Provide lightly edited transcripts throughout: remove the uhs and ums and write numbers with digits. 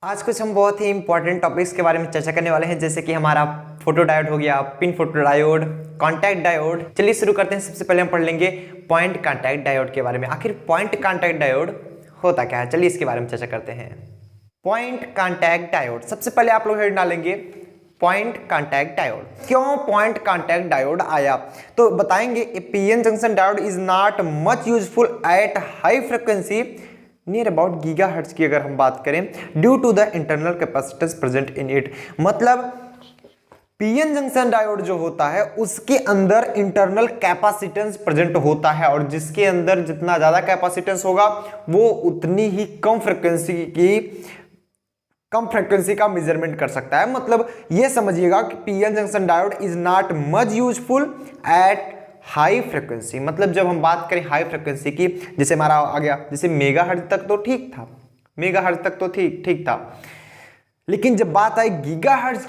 आज कुछ हम बहुत ही इंपॉर्टेंट टॉपिक्स के बारे में चर्चा करने वाले हैं, जैसे कि हमारा फोटो डायोड हो गया, pin photo diode, contact diode. चलिए शुरू करते हैं। सबसे पहले हम पढ़ लेंगे पॉइंट कॉन्टैक्ट डायोड के बारे में। आखिर पॉइंट कॉन्टैक्ट डायोड होता क्या है, चलिए इसके बारे में चर्चा करते हैं। पॉइंट कॉन्टैक्ट डायोड, सबसे पहले आप लोग हेड डालेंगे पॉइंट कॉन्टैक्ट डायोड। क्यों पॉइंट कॉन्टैक्ट डायोड आया, तो बताएंगे PN junction diode is not much useful at high frequency near about gigahertz की अगर हम बात करें, due to the internal capacitance present in it. मतलब पीएन जंक्शन डायोड जो होता है उसके अंदर इंटरनल कैपेसिटेंस प्रेजेंट होता है, और जिसके अंदर जितना ज्यादा कैपेसिटेंस होगा वो उतनी ही कम फ्रिक्वेंसी का मेजरमेंट कर सकता है। मतलब ये समझिएगा कि PN junction diode is not much useful at high frequency. मतलब जब हम बात करें हाई फ्रिक्वेंसी की, जैसे हमारा आ गया जैसे मेगाहर्ट्ज तक तो ठीक था, मेगाहर्ट्ज तक तो ठीक था, लेकिन जब बात आई गीगाहर्ट्ज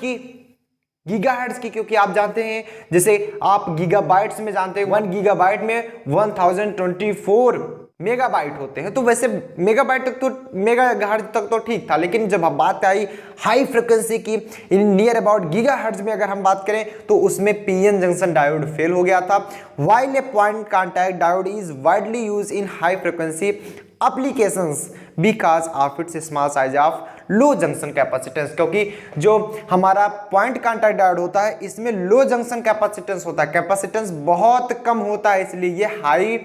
की, क्योंकि आप जानते हैं जैसे आप गीगाबाइट्स में जानते हैं 1 गीगाबाइट में 1024 मेगाबाइट होते हैं, तो वैसे मेगाबाइट तक तो मेगाहर्ट्ज तक तो ठीक था, लेकिन जब हम बात आई हाई फ्रिक्वेंसी की इन नियर अबाउट गीगाहर्ट्ज में अगर हम बात करें तो उसमें पीएन जंक्शन डायोड फेल हो गया था। While A point contact diode is widely used in high frequency applications because of its small size of low junction capacitance. क्योंकि जो हमारा पॉइंट कॉन्टैक्ट डायोड होता है इसमें लो जंक्शन कैपेसिटेंस होता है, कैपेसिटेंस बहुत कम होता है, इसलिए ये हाई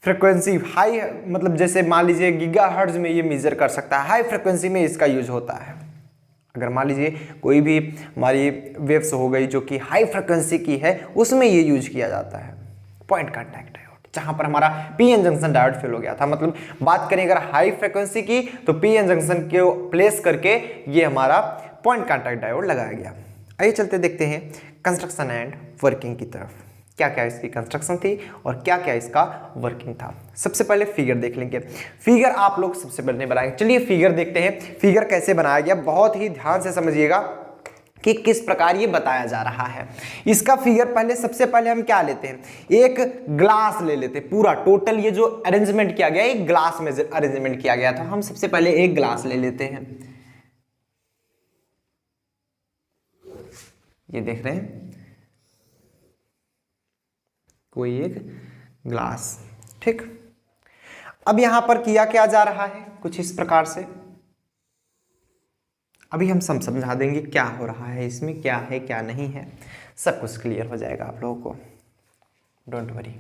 फ्रिक्वेंसी हाई मतलब जैसे मान लीजिए गीगाहर्ट्ज में ये मेजर कर सकता है, हाई फ्रिक्वेंसी में इसका यूज होता है। अगर मान लीजिए कोई भी हमारी वेव्स हो गई जो कि हाई फ्रिक्वेंसी की है उसमें ये यूज किया जाता है पॉइंट कॉन्टैक्ट डायोड, जहां पर हमारा पीएन जंक्शन डायोड फेल हो गया था। मतलब बात करें अगर हाई फ्रिक्वेंसी की तो पीएन जंक्शन को प्लेस करके ये हमारा पॉइंट कॉन्टैक्ट डायोड लगाया गया। आइए चलते देखते हैं कंस्ट्रक्शन एंड वर्किंग की तरफ, क्या क्या इसकी कंस्ट्रक्शन थी और क्या क्या इसका वर्किंग था। सबसे पहले फिगर देख लेंगे। फिगर आप लोग सबसे पहले बनाएंगे। चलिए फिगर देखते हैं फिगर कैसे बनाया गया, बहुत ही ध्यान से समझिएगा कि किस प्रकार ये बताया जा रहा है। इसका फिगर पहले सबसे पहले हम क्या लेते हैं, एक ग्लास ले लेते हैं। पूरा टोटल ये जो अरेंजमेंट किया गया एक ग्लास में अरेंजमेंट किया गया था, हम सबसे पहले एक ग्लास ले लेते हैं। ये देख रहे हैं कोई एक ग्लास, ठीक। अब यहां पर किया क्या जा रहा है कुछ इस प्रकार से, अभी हम समझा देंगे क्या हो रहा है इसमें, क्या है क्या नहीं है, सब कुछ क्लियर हो जाएगा आप लोगों को, डोंट वरी।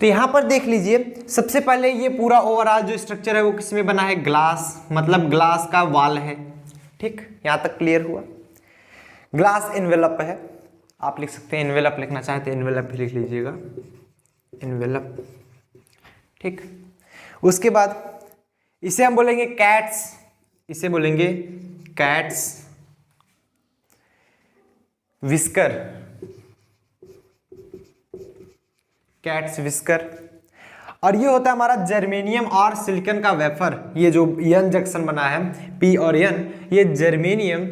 तो यहां पर देख लीजिए, सबसे पहले ये पूरा ओवरऑल जो स्ट्रक्चर है वो किसमें बना है, ग्लास, मतलब ग्लास का वॉल है, ठीक। यहां तक क्लियर हुआ। ग्लास एनवेलप है, आप लिख सकते हैं एनवेलप, लिखना चाहते हैं एनवेलप भी लिख लीजिएगा, एनवेलप, ठीक। उसके बाद इसे हम बोलेंगे कैट्स, इसे बोलेंगे कैट्स विस्कर, कैट्स विस्कर। और ये होता है हमारा जर्मेनियम और सिलिकॉन का वेफर। ये जो एन जंक्शन बना है पी और एन, ये जर्मेनियम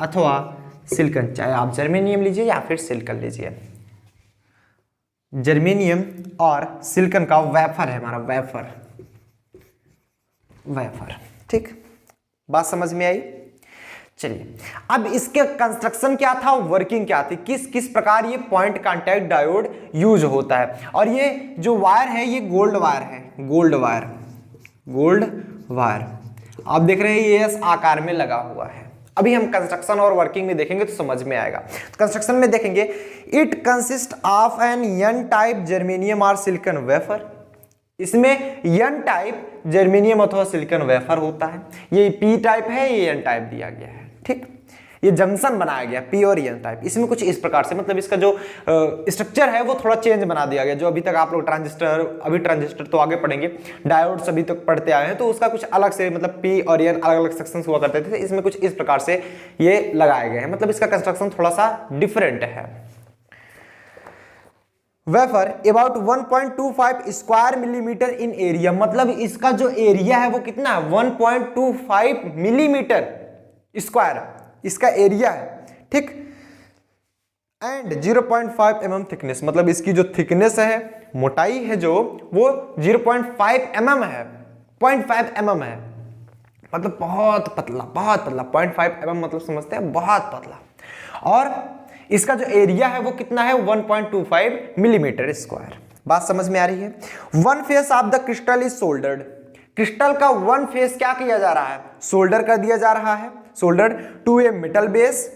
अथवा सिलिकॉन, चाहे आप जर्मेनियम लीजिए या फिर सिलिकॉन लीजिए, जर्मेनियम और सिलिकॉन का वेफर है हमारा, वेफर, ठीक। बात समझ में आई। चलिए अब इसके कंस्ट्रक्शन क्या था, वर्किंग क्या थी, किस प्रकार ये पॉइंट कॉन्टैक्ट डायोड यूज होता है। और ये जो वायर है ये गोल्ड वायर है, गोल्ड वायर आप देख रहे हैं ये एस आकार में लगा हुआ है, अभी हम कंस्ट्रक्शन और वर्किंग में देखेंगे तो समझ में आएगा। कंस्ट्रक्शन में देखेंगे, it consist of an N type germanium और सिलिकॉन वेफर। इसमें एन टाइप जर्मेनियम अथवा सिलिकॉन वेफर होता है। ये पी टाइप है, ये एन टाइप दिया गया है, ठीक। ये जंक्शन बनाया गया पी और एन टाइप। इसमें कुछ इस प्रकार से, मतलब इसका जो स्ट्रक्चर है वो थोड़ा चेंज बना दिया गया। जो अभी तक आप लोग ट्रांजिस्टर, अभी ट्रांजिस्टर तो आगे पढ़ेंगे, डायोड्स अभी तक पढ़ते आए हैं, तो उसका कुछ अलग से, मतलब पी और एन अलग अलग सेक्शंस हुआ करते थे। इसमें कुछ इस प्रकार से ये लगाए गए हैं, मतलब इसका कंस्ट्रक्शन थोड़ा सा डिफरेंट है। Wafer about 1.25 square millimetre in area, मतलब इसका जो एरिया है वो कितना है, 1.25 मिलीमीटर स्क्वायर इसका एरिया है, ठीक। एंड 0.5 mm थिकनेस, मतलब इसकी जो थिकनेस है, मोटाई है जो, वो 0.5 mm है, 0.5 mm है, मतलब बहुत पतला, बहुत पतला। 0.5 mm मतलब समझते हैं बहुत पतला। और इसका जो एरिया है वो कितना है, 1.25 मिलीमीटर स्क्वायर। बात समझ में आ रही है। One face of the crystal is soldered, crystal का वन फेस क्या किया जा रहा है, सोल्डर कर दिया जा रहा है, soldered to a metal base.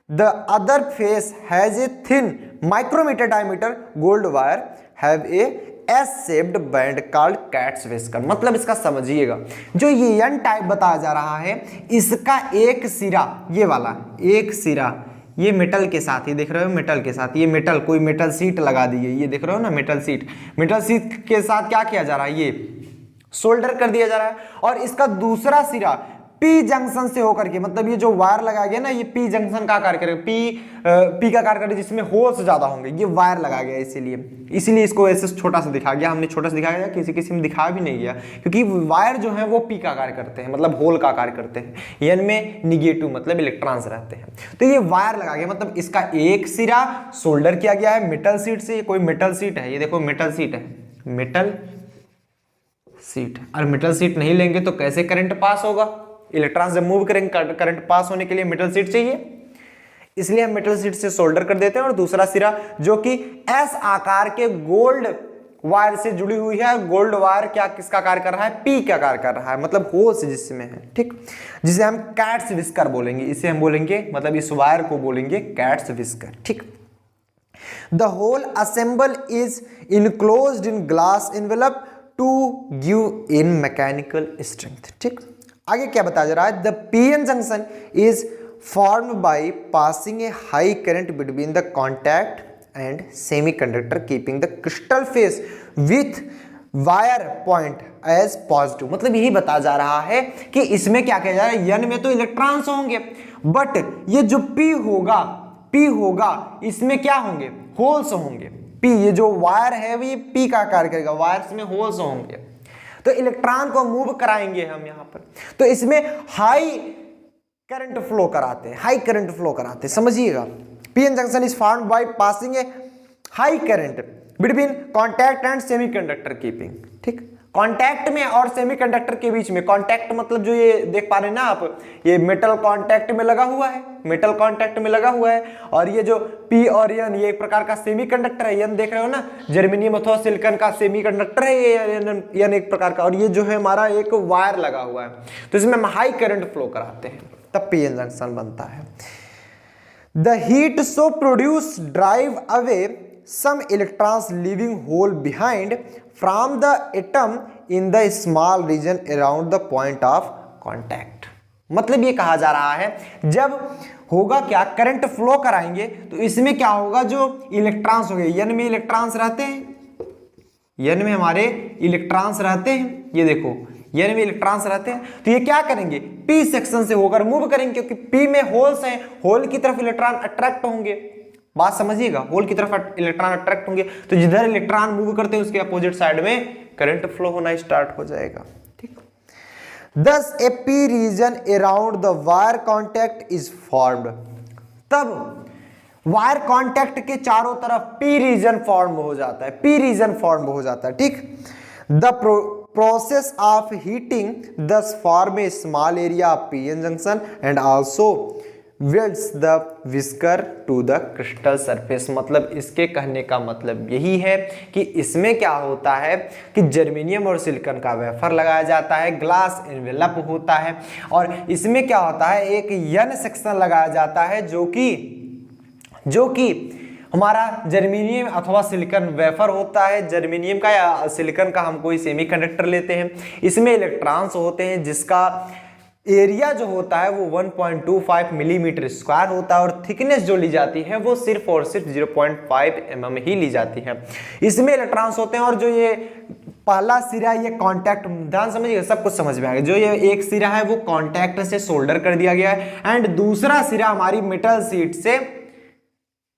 The other face has a thin micrometre diameter gold wire have a S shaped band called cat's whisker. मतलब इसका समझिएगा, जो ये एन टाइप बताया जा रहा है, इसका एक सिरा, ये वाला एक सिरा, ये मेटल के साथ, ये देख रहे हो मेटल के साथ, ये मेटल, कोई मेटल सीट लगा दी है, ये देख रहे हो ना मेटल सीट, मेटल सीट के साथ क्या किया जा रहा है, ये सोल्डर कर दिया जा रहा है। और इसका दूसरा सिरा पी जंक्शन से होकर के, मतलब ये जो वायर लगाया गया ना, ये पी जंक्शन का कार्य करेगा, पी का कार्य करेगा, जिसमें होल्स ज्यादा होंगे, ये वायर लगाया गया, इसीलिए इसको ऐसे छोटा सा दिखा गया। हमने छोटा सा दिखाया गया, किसी में दिखाया भी नहीं गया, क्योंकि वायर जो है वो पी का कार्य करते हैं, मतलब होल का कार्य करते हैं। एन में निगेटिव मतलब इलेक्ट्रॉन्स रहते हैं, तो ये वायर लगा गया, मतलब इसका एक सिरा सोल्डर किया गया है मेटल सीट से। कोई मेटल सीट है, ये देखो मेटल सीट है, मेटल सीट। और मेटल सीट नहीं लेंगे तो कैसे करंट पास होगा, इलेक्ट्रॉन जब मूव करेंगे करंट पास होने के लिए मेटल सीट चाहिए, इसलिए हम मेटल सीट से सोल्डर कर देते हैं। और दूसरा सिरा जो कि एस आकार के गोल्ड वायर से जुड़ी हुई है, गोल्ड वायर क्या किसका कार्य कर रहा है, पी का कार्य कर रहा है, मतलब होल्स जिसमें है, ठीक, जिसे हम कैट्स व्हिस्कर बोलेंगे, इसे हम बोलेंगे, मतलब इस वायर को बोलेंगे कैट्स व्हिस्कर, ठीक। The whole assemble is enclosed in glass envelope to give in mechanical strength, ठीक। आगे क्या बताया जा रहा है, the PN junction is formed by passing a high current between the contact and semiconductor keeping the crystal face with wire point as positive. मतलब यही बताया जा रहा है कि इसमें क्या किया जा रहा है, एन में तो इलेक्ट्रॉन्स होंगे, बट ये जो पी होगा इसमें क्या होंगे, होल्स होंगे। पी, ये जो वायर है ये पी का कार्य करेगा, वायर्स में होल्स होंगे, तो इलेक्ट्रॉन को मूव कराएंगे हम यहां पर, तो इसमें हाई करंट फ्लो कराते हैं, समझिएगा। PN junction is formed by passing a high current between contact and semiconductor keeping, ठीक। कॉन्टैक्ट में और सेमीकंडक्टर के बीच में, कॉन्टैक्ट मतलब जो ये देख पा रहे हैं ना आप, ये मेटल कॉन्टैक्ट में लगा हुआ है, और ये जो पी और एन ये एक प्रकार का सेमीकंडक्टर है, एन देख रहे हो ना, जर्मेनियम अथवा सिलिकॉन का सेमीकंडक्टर है ये एन एक प्रकार का, और ये जो है हमारा एक वायर लगा हुआ है, तो इसमें हम हाई करंट फ्लो कराते हैं, तब पीएन जंक्शन बनता है। The heat so produce drive away some electrons leaving hole behind from the atom in the small region around the point of contact। मतलब ये कहा जा रहा है, जब होगा क्या, करंट फ्लो कराएंगे तो इसमें क्या होगा, जो इलेक्ट्रॉन्स हो गए, एन में इलेक्ट्रॉन्स रहते हैं, एन में हमारे इलेक्ट्रॉन्स रहते हैं, ये देखो एन में इलेक्ट्रॉन्स रहते हैं, तो ये क्या करेंगे, पी सेक्शन से होकर मूव करेंगे, क्योंकि पी में होल्स हैं, होल की तरफ इलेक्ट्रॉन अट्रैक्ट होंगे। बात समझिएगा, होल की तरफ इलेक्ट्रॉन अट्रैक्ट होंगे, तो जिधर इलेक्ट्रॉन मूव करते हैं उसके अपोजिट साइड में करंट फ्लो होना स्टार्ट हो जाएगा, ठीक। Thus a P region around the wire contact is formed। तब वायर कांटेक्ट के चारों तरफ P रीजन फॉर्म हो जाता है, ठीक। The process of heating thus form a small area of PN junction and also welds the whisker to the crystal surface. मतलब इसके कहने का मतलब यही है कि इसमें क्या होता है कि जर्मेनियम और सिलिकॉन का वेफर लगाया जाता है, ग्लास एनवेलप होता है, और इसमें क्या होता है एक एन सेक्शन लगाया जाता है जो कि हमारा जर्मेनियम अथवा सिलिकॉन वेफर होता है। जर्मेनियम का या सिलिकॉन का हम कोई सेमीकंडक्टर लेते हैं, इसमें इलेक्ट्रॉन्स होते हैं जिसका एरिया जो होता है वो 1.25 मिलीमीटर स्क्वायर होता है, और थिकनेस जो ली जाती है वो सिर्फ और सिर्फ 0.5 mm ही ली जाती है। इसमें इलेक्ट्रॉन्स होते हैं, और जो ये पहला सिरा ये कांटेक्ट, ध्यान समझिएगा, सब कुछ समझ में आएगा। जो ये एक सिरा है वो कांटेक्ट से सोल्डर कर दिया गया है, एंड दूसरा सिरा हमारी मेटल शीट से,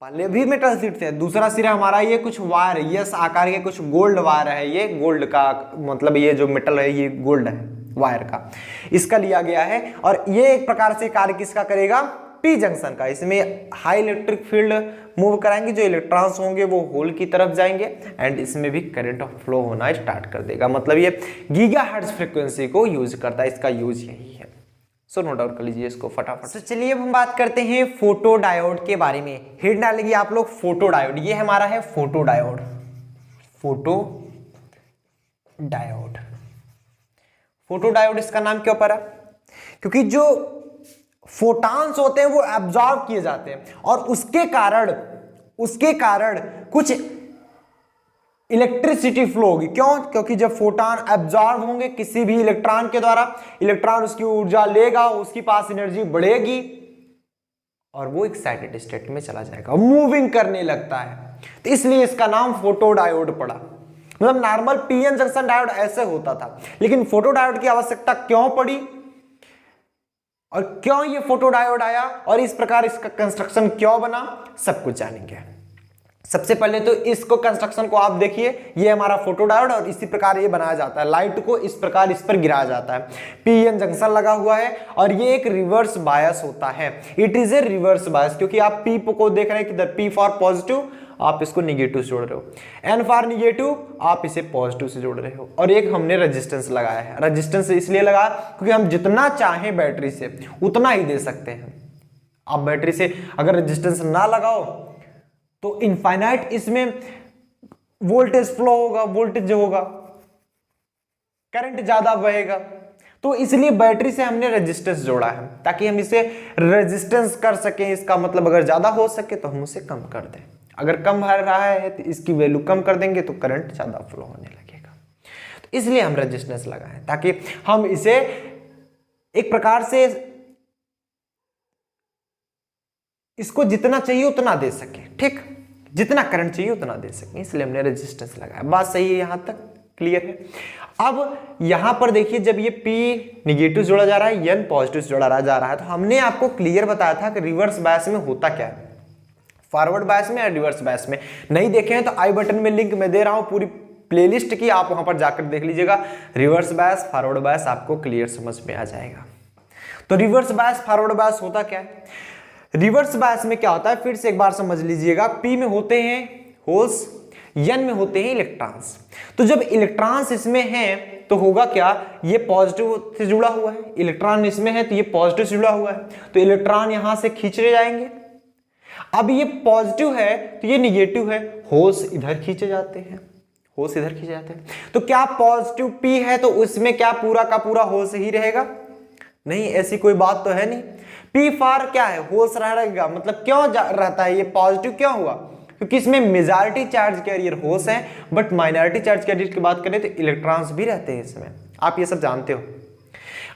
पहले भी मेटल शीट से, दूसरा सिरा हमारा ये कुछ वायर, ये आकार के कुछ गोल्ड वायर है, ये गोल्ड का मतलब ये जो मेटल है ये गोल्ड है वायर का, इसका लिया गया है। और ये एक प्रकार से कार्य किसका करेगा, पी जंक्शन का। इसमें हाई इलेक्ट्रिक फील्ड मूव कराएंगे, जो इलेक्ट्रॉन्स होंगे वो होल की तरफ जाएंगे, एंड इसमें भी करंट ऑफ फ्लो होना स्टार्ट कर देगा। मतलब ये गीगाहर्ट्ज फ्रीक्वेंसी को यूज करता है, इसका यूज यही है। सो नोट डाउन कर लीजिए इसको फटाफट। तो चलिए अब हम बात करते हैं फोटो डायोड के बारे में। हिट डालेंगे आप लोग फोटो डायोड, ये हमारा है photo diode. Photo diode, photo diode इसका नाम क्यों पड़ा, क्योंकि जो फोटॉन्स होते हैं वो एब्जॉर्ब किए जाते हैं, और उसके कारण कुछ इलेक्ट्रिसिटी फ्लो होगी। क्यों, क्योंकि जब फोटॉन एब्जॉर्ब होंगे किसी भी इलेक्ट्रॉन के द्वारा, इलेक्ट्रॉन उसकी ऊर्जा लेगा, उसकी पास एनर्जी बढ़ेगी, और वो एक्साइटेड स्टेट में चला जाएगा, मूविंग करने लगता है। तो इसलिए इसका नाम फोटो डायोड पड़ा। मतलब नॉर्मल पीएन जंक्शन डायोड ऐसे होता था, लेकिन फोटो डायोड की आवश्यकता क्यों पड़ी और क्यों ये फोटो डायोड आया, और इस प्रकार इसका कंस्ट्रक्शन क्यों बना, सब कुछ जानेंगे। सबसे पहले तो इसको कंस्ट्रक्शन को आप देखिए, ये हमारा फोटो डायोड, और इसी प्रकार ये बनाया जाता है। लाइट को इस प्रकार इस पर गिराया जाता है, पीएन जंक्शन लगा हुआ है, और ये एक रिवर्स बायस होता है। इट इज ए रिवर्स बायस, क्योंकि आप पी को देख रहे हैं किधर, पी फॉर पॉजिटिव, आप इसको निगेटिव से जोड़ रहे हो, एन फॉर निगेटिव, आप इसे पॉजिटिव से जोड़ रहे हो, और एक हमने रेजिस्टेंस लगाया है। रेजिस्टेंस इसलिए लगा क्योंकि हम जितना चाहें बैटरी से उतना ही दे सकते हैं। आप बैटरी से अगर रेजिस्टेंस ना लगाओ तो इनफाइनाइट इसमें वोल्टेज फ्लो होगा, वोल्टेज जो होगा, करंट ज्यादा बहेगा, तो इसलिए बैटरी से हमने रेजिस्टेंस जोड़ा है ताकि हम इसे रेजिस्टेंस कर सकें। इसका मतलब अगर ज्यादा हो सके तो हम उसे कम कर दें, अगर कम भर रहा है तो इसकी वैल्यू कम कर देंगे तो करंट ज्यादा फ्लो होने लगेगा। तो इसलिए हम रेजिस्टेंस लगाएं ताकि हम इसे एक प्रकार से इसको जितना चाहिए उतना दे सके, ठीक, जितना करंट चाहिए उतना दे सके, इसलिए हमने रेजिस्टेंस लगाया। बात सही है, यहां तक क्लियर है। अब यहां पर देखिए, जब ये P निगेटिव जोड़ा जा रहा है, N पॉजिटिव जोड़ा जा रहा है, तो हमने आपको क्लियर बताया था कि रिवर्स बायस में होता क्या है, फॉरवर्ड बायस में या रिवर्स बायस में। नहीं देखे हैं तो आई बटन में लिंक मैं दे रहा हूं पूरी प्लेलिस्ट की, आप वहां पर जाकर देख लीजिएगा। रिवर्स बायस, फॉरवर्ड बायस आपको क्लियर समझ में आ जाएगा। तो रिवर्स बायस, फॉरवर्ड बायस होता क्या है। रिवर्स बायस में क्या होता है, फिर से एक बार समझ लीजिएगा। P में होते हैं होल्स, N में होते हैं इलेक्ट्रॉन्स। तो जब इलेक्ट्रॉन्स इसमें हैं तो होगा क्या, ये पॉजिटिव से जुड़ा हुआ है, इलेक्ट्रॉन इसमें है तो ये पॉजिटिव से जुड़ा हुआ है, तो इलेक्ट्रॉन यहां से खींचे जाएंगे। अब ये पॉजिटिव है तो ये निगेटिव है, होल्स इधर खींचे जाते हैं, होल्स इधर खींचे जाते हैं। तो क्या पॉजिटिव P है तो उसमें क्या पूरा का पूरा होल्स ही रहेगा, नहीं, ऐसी कोई बात तो है नहीं। P फॉर क्या है, होल्स रहेगा। मतलब क्यों रहता है, ये पॉजिटिव क्यों हुआ, क्योंकि इसमें मेजॉरिटी चार्ज कैरियर होल्स हैं, बट माइनॉरिटी चार्ज कैरियर की बात करें तो इलेक्ट्रॉन्स भी रहते हैं इसमें, आप ये सब जानते हो।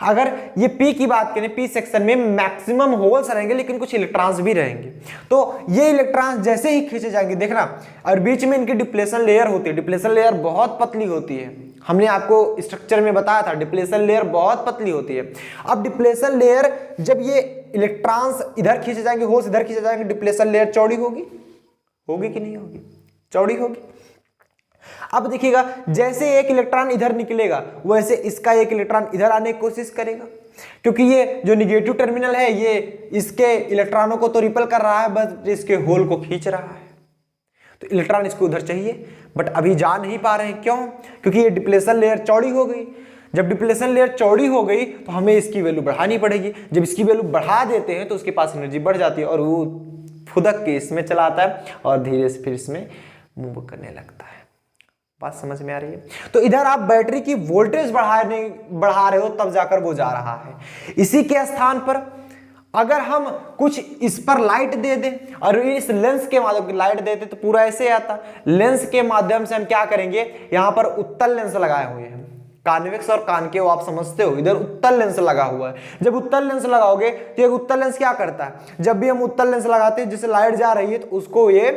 अगर ये P की बात करें, P सेक्शन में मैक्सिमम होल्स रहेंगे लेकिन कुछ इलेक्ट्रॉन्स भी रहेंगे, तो ये इलेक्ट्रॉन्स जैसे ही खींचे जाएंगे, देखना, और बीच में इनकी डिप्लेशन लेयर होती है। डिप्लेशन लेयर बहुत पतली होती है, हमने आपको स्ट्रक्चर में बताया था, डिप्लेशन लेयर बहुत पतली होती है। अब डिप्लेशन लेयर, जब ये इलेक्ट्रॉन्स इधर खींचे जाएंगे, होल्स इधर खींचे जाएंगे, डिप्लेशन लेयर चौड़ी होगी, होगी कि नहीं होगी, चौड़ी होगी। अब देखिएगा, जैसे एक इलेक्ट्रॉन इधर निकलेगा वैसे इसका एक इलेक्ट्रॉन इधर आने की कोशिश करेगा, क्योंकि ये जो निगेटिव टर्मिनल है ये इसके इलेक्ट्रॉनों को तो रिपल कर रहा है, बस इसके होल को खींच रहा है। तो इलेक्ट्रॉन इसको उधर चाहिए, बट अभी जा नहीं पा रहे हैं। क्यों, क्योंकि ये डिप्लेशन लेयर चौड़ी हो गई। जब डिप्लेशन लेयर चौड़ी हो गई तो हमें इसकी वैल्यू बढ़ानी पड़ेगी। जब इसकी वैल्यू बढ़ा देते हैं तो उसके पास एनर्जी बढ़ जाती है और वो फुदक के इसमें चला आता है और धीरे से फिर इसमें मूव करने लगता है। बात समझ में आ रही है? तो इधर आप बैटरी की वोल्टेज बढ़ा रहे हो तब जाकर वो जा रहा है। इसी के स्थान पर अगर हम कुछ इस पर लाइट दे दें और इस लेंस के माध्यम लाइट देते तो पूरा ऐसे आता। लेंस के माध्यम से हम क्या करेंगे, यहां पर उत्तल लेंस लगाए हुए हैं, कॉन्वेक्स और कॉनकेव आप समझते हो। इधर उत्तल लेंस लगा हुआ है। जब उत्तल लेंस लगाओगे तो एक उत्तल लेंस क्या करता है, जब भी हम उत्तल लेंस लगाते हैं जिससे लाइट जा रही है तो उसको ये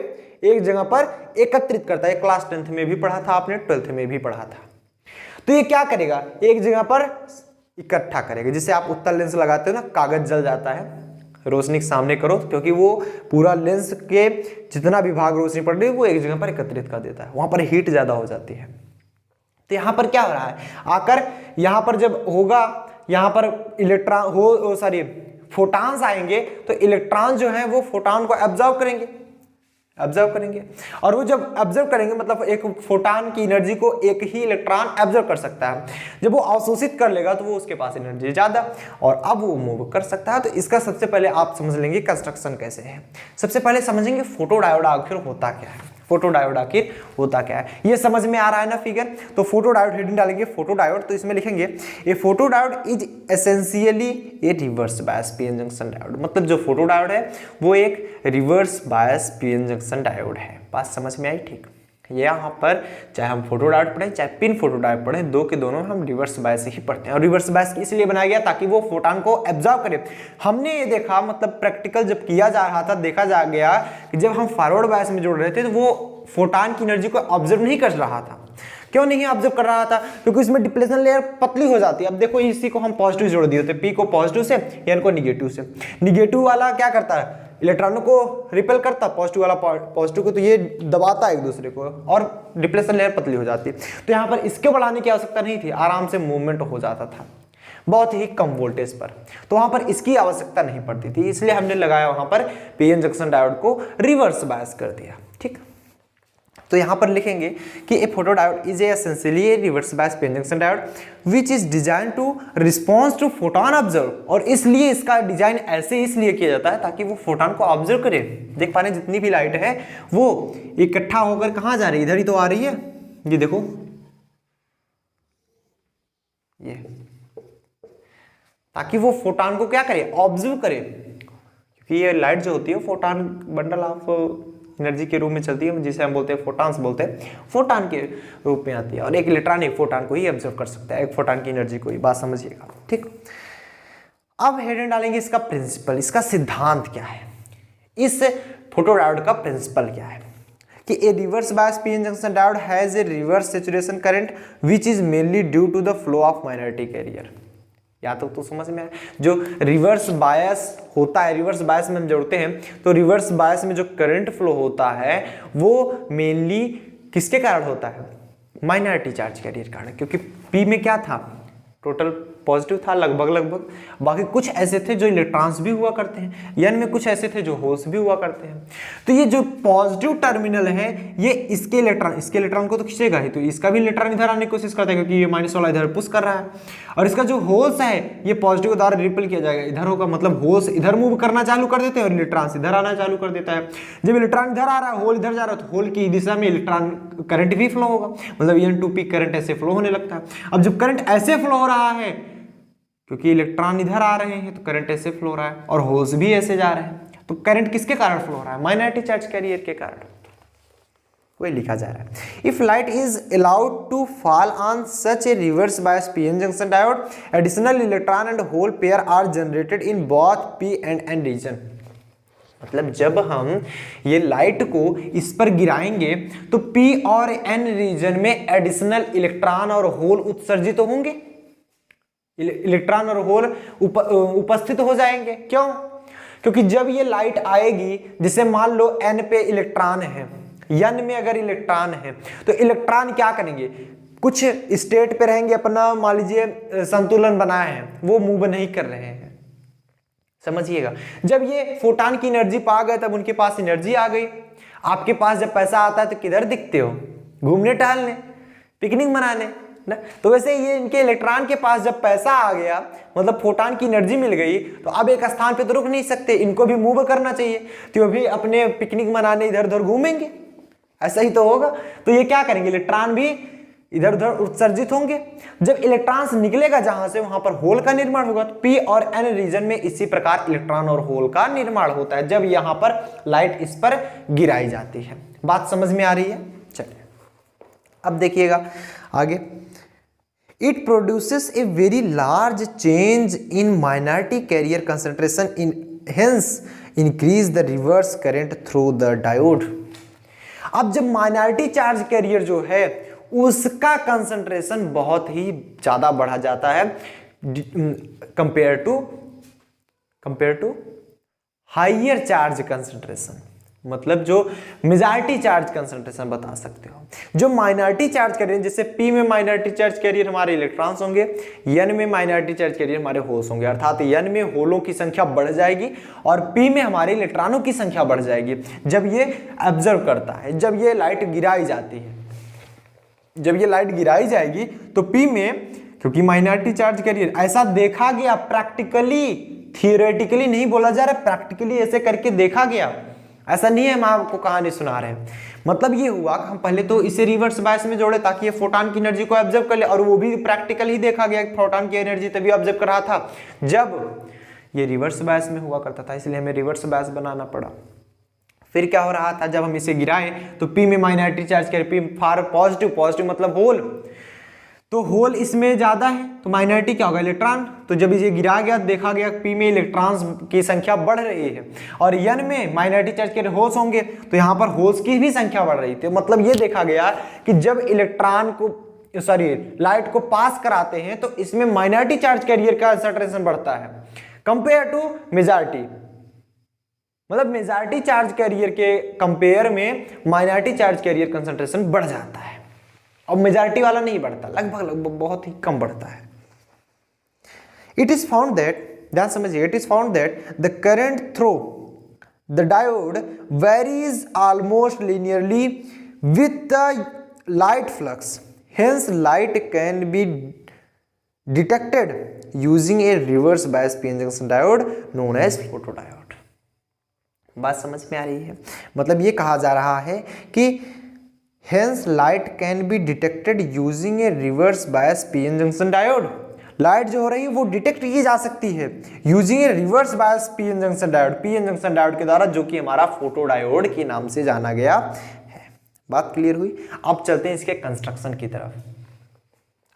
एक जगह पर एकत्रित करता है। क्लास 10th में भी पढ़ा था आपने, 12th में भी पढ़ा था। तो ये क्या करेगा, एक जगह पर इकट्ठा करेगा। जिसे आप उत्तल लेंस लगाते हो ना, कागज जल जाता है, रोशनी के सामने करो क्योंकि वो पूरा लेंस के जितना भी भाग रोशनी पड़ रही है वो एक जगह पर एकत्रित कर देता है, वहां पर हीट ज्यादा हो जाती है। तो यहां पर क्या हो रहा है, आकर यहां पर जब होगा, यहां पर इलेक्ट्रॉन हो सॉरी फोटॉन्स आएंगे तो इलेक्ट्रॉन जो है वो फोटॉन को ऑब्जर्व करेंगे और वो जब ऑब्जर्व करेंगे मतलब एक फोटॉन की एनर्जी को एक ही इलेक्ट्रॉन ऑब्जर्व कर सकता है। जब वो अवशोषित कर लेगा तो वो उसके पास एनर्जी ज्यादा और अब वो मूव कर सकता है। तो इसका सबसे पहले आप समझ लेंगे कंस्ट्रक्शन कैसे है। सबसे पहले समझेंगे फोटोडायोड आखिर होता क्या है, फोटोडायोड आखिर होता क्या है, ये समझ में आ रहा है ना फिगर। तो फोटोडायोड हेडिंग डालेंगे फोटोडायोड, तो इसमें लिखेंगे a photodiode is essentially a reverse bias PN junction diode. मतलब जो फोटोडायोड है वो एक reverse bias PN junction diode है। बात समझ में आई? ठीक। यहाँ पर चाहे हम फोटोडायोड पढ़ें चाहे पिन फोटोडायोड पढ़ें, दो के दोनों हम रिवर्स बायस ही पढ़ते हैं। और रिवर्स बायस इसलिए बनाया गया ताकि वो फोटॉन को एब्जॉर्ब करे। हमने ये देखा, मतलब प्रैक्टिकल जब किया जा रहा था देखा जा गया कि जब हम फॉरवर्ड बायस में जोड़ रहे थे तो वो फोटॉन की एनर्जी को ऑब्जर्व नहीं कर रहा था। क्यों नहीं ऑब्जर्व कर रहा था? क्योंकि इसमें डिप्लेशन लेयर पतली हो जाती है। अब देखो इसी को हम पॉजिटिव जोड़ दिए थे, पी को पॉजिटिव से एन को निगेटिव से। निगेटिव वाला क्या करता है, इलेक्ट्रॉनों को रिपेल करता, पॉजिटिव वाला पॉजिटिव को तो ये दबाता है एक दूसरे को और डिप्लेशन लेयर पतली हो जाती है। तो यहाँ पर इसके बढ़ाने की आवश्यकता नहीं थी, आराम से मूवमेंट हो जाता था बहुत ही कम वोल्टेज पर। तो वहां पर इसकी आवश्यकता नहीं पड़ती थी, इसलिए हमने लगाया वहां पर पीएन जंक्शन डायोड को रिवर्स बायस कर दिया। ठीक। तो यहां पर लिखेंगे कि a photodiode is essentially a reverse bias PN junction diode which is design to response to photon observe. और इसलिए इसका डिजाइन ऐसे इसलिए किया जाता है ताकि वो फोटॉन को ऑब्जर्व करे। देख पा रहे हैं जितनी भी लाइट है वो इकट्ठा होकर कहां जा रही है, इधर ही तो आ रही है। ये देखो ये, ताकि वो फोटॉन को क्या करे, ऑब्जर्व करे। क्योंकि ये लाइट जो होती है फोटॉन बंडल ऑफ एनर्जी के रूप में चलती है, जिसे हम बोलते हैं फोटॉन्स बोलते हैं, फोटॉन के रूप में आती है। और एक इलेक्ट्रॉन एक फोटॉन को ही ऑब्जर्व कर सकता है, एक फोटॉन की एनर्जी को ही। बात समझिएगा। ठीक। अब हेडिंग डालेंगे इसका प्रिंसिपल, इसका सिद्धांत क्या है, इस फोटोडायोड का प्रिंसिपल क्या है कि a reverse bias PN junction diode has a reverse saturation current which is mainly due to the flow of minority carrier. या तो समझ में आया, जो रिवर्स बायस होता है, रिवर्स बायस में हम जोड़ते हैं तो रिवर्स बायस में जो करंट फ्लो होता है वो मेनली किसके कारण होता है, माइनॉरिटी चार्ज कैरियर कारण। क्योंकि पी में क्या था, टोटल पॉजिटिव था लगभग, बाकी कुछ ऐसे थे जो इलेक्ट्रॉन्स भी हुआ करते हैं, एन में कुछ ऐसे थे जो होल्स भी हुआ करते हैं। तो ये जो पॉजिटिव टर्मिनल है ये इसके इलेक्ट्रॉन को तो खींचेगा ही, तो इसका भी इलेक्ट्रॉन इधर आने की कोशिश करता है क्योंकि ये माइनस वाला इधर पुश कर रहा है। और इसका जो होल्स है ये पॉजिटिव द्वारा रिपेल किया जाएगा, इधर होगा, मतलब होल्स इधर मूव करना चालू कर देते हैं और इलेक्ट्रॉन इधर आना चालू कर देता है। जब इलेक्ट्रॉन इधर आ रहा है, होल इधर जा रहा है, तो होल की दिशा में इलेक्ट्रॉन करंट भी फ्लो होगा, मतलब N2P करंट ऐसे फ्लो होने लगता है। अब जब करंट ऐसे फ्लो हो रहा है क्योंकि इलेक्ट्रॉन इधर आ रहे हैं तो करंट ऐसे फ्लो हो रहा है और होल्स भी ऐसे जा रहे हैं, तो करंट किसके कारण फ्लो हो रहा है, माइनॉरिटी चार्ज कैरियर के कारण। वही लिखा जा रहा है, if light is allowed to fall on such a reverse bias PN junction diode additional electron and hole pair are generated in both P and N region. मतलब जब हम ये लाइट को इस पर गिराएंगे तो पी और एन रीजन में एडिशनल इलेक्ट्रॉन और होल उत्सर्जित तो होंगे, इलेक्ट्रॉन और होल उपस्थित हो जाएंगे। क्यों? क्योंकि जब ये लाइट आएगी, जैसे मान लो एन पे इलेक्ट्रॉन है, एन में अगर इलेक्ट्रॉन है तो इलेक्ट्रॉन क्या करेंगे, कुछ स्टेट पे रहेंगे, अपना मान लीजिए संतुलन बनाए हैं, वो मूव नहीं कर रहे हैं। समझिएगा, जब ये फोटॉन की एनर्जी पा गए तब उनके पास एनर्जी आ गई। आपके पास जब पैसा आता है तो किधर दिखते हो, घूमने टहलने, पिकनिक मनाने, ना। तो वैसे ये इनके इलेक्ट्रॉन के पास जब पैसा आ गया, मतलब फोटॉन की एनर्जी मिल गई, तो अब एक स्थान पे तो रुक नहीं सकते, इनको भी मूव करना चाहिए, तो भी अपने पिकनिक मनाने इधर उधर घूमेंगे, ऐसा ही तो होगा। तो ये क्या करेंगे, इलेक्ट्रॉन भी इधर उधर उत्सर्जित होंगे। जब इलेक्ट्रॉन्स निकलेगा जहां से, वहां पर होल का निर्माण होगा। तो पी और एन रीजन में इसी प्रकार इलेक्ट्रॉन और होल का निर्माण होता है जब यहां पर लाइट इस पर गिराई जाती है। बात समझ में आ रही है? चलिए अब देखिएगा आगे। It produces a very large change in minority career concentration in hence increase the reverse current through the diode. अब जब माइनॉरिटी चार्ज कैरियर जो है उसका कंसंट्रेशन बहुत ही ज्यादा बढ़ा जाता है compare to higher charge concentration, मतलब जो मेजॉरिटी चार्ज कंसंट्रेशन बता सकते हो। जो माइनॉरिटी चार्ज कैरियर, जैसे P में माइनॉरिटी चार्ज कैरियर हमारे इलेक्ट्रॉन्स होंगे, N में माइनॉरिटी चार्ज कैरियर हमारे होल्स होंगे, अर्थात N में होलों की संख्या बढ़ जाएगी और P में हमारे इलेक्ट्रॉनों की संख्या बढ़ जाएगी जब ये ऑब्जर्व करता है, जब ये लाइट गिराई जाती है। जब ये लाइट गिराई जाएगी तो P में, क्योंकि माइनॉरिटी चार्ज कैरियर, ऐसा देखा गया प्रैक्टिकली, थियोरेटिकली नहीं बोला जा रहा, प्रैक्टिकली ऐसे करके देखा गया, ऐसा नहीं है हम आपको कहानी सुना रहे हैं। मतलब ये हुआ कि हम पहले तो इसे रिवर्स बायस में जोड़े ताकि ये फोटॉन की एनर्जी को ऑब्जर्व कर ले, और वो भी प्रैक्टिकल ही देखा गया कि फोटॉन की एनर्जी तभी ऑब्जर्व कर रहा था जब ये रिवर्स बायस में हुआ करता था, इसलिए हमें रिवर्स बायस बनाना पड़ा। फिर क्या हो रहा था, जब हम इसे गिराए तो P में minority charge career, P for positive, positive मतलब होल, तो होल इसमें ज्यादा है तो माइनॉरिटी क्या होगा, इलेक्ट्रॉन। तो जब इसे गिरा गया देखा गया P में इलेक्ट्रॉन्स की संख्या बढ़ रही है और N में माइनॉरिटी चार्ज कैरियर होल्स होंगे तो यहाँ पर होल्स की भी संख्या बढ़ रही थी। मतलब ये देखा गया कि जब इलेक्ट्रॉन को लाइट को पास कराते हैं तो इसमें माइनॉरिटी चार्ज कैरियर का कंसंट्रेशन बढ़ता है कंपेयर टू मेजॉरिटी, मतलब मेजॉरिटी चार्ज कैरियर के कंपेयर में माइनॉरिटी चार्ज कैरियर कंसंट्रेशन बढ़ जाता है और मेजॉरिटी वाला नहीं बढ़ता, लगभग बहुत ही कम बढ़ता है। इट इज फाउंड दैट, ध्यान समझिए, it is found that the current through the diode varies almost linearly with the light flux, hence light can be detected using a reverse bias PN junction diode known as photodiode. बात समझ में आ रही है? मतलब ये कहा जा रहा है कि hence light can be detected using a reverse bias PN junction diode. Light जो हो रही है वो डिटेक्ट की जा सकती है using a reverse bias PN junction diode, PN junction diode के द्वारा, जो कि हमारा फोटोडायोड के नाम से जाना गया है। बात क्लियर हुई? अब चलते हैं इसके कंस्ट्रक्शन की तरफ।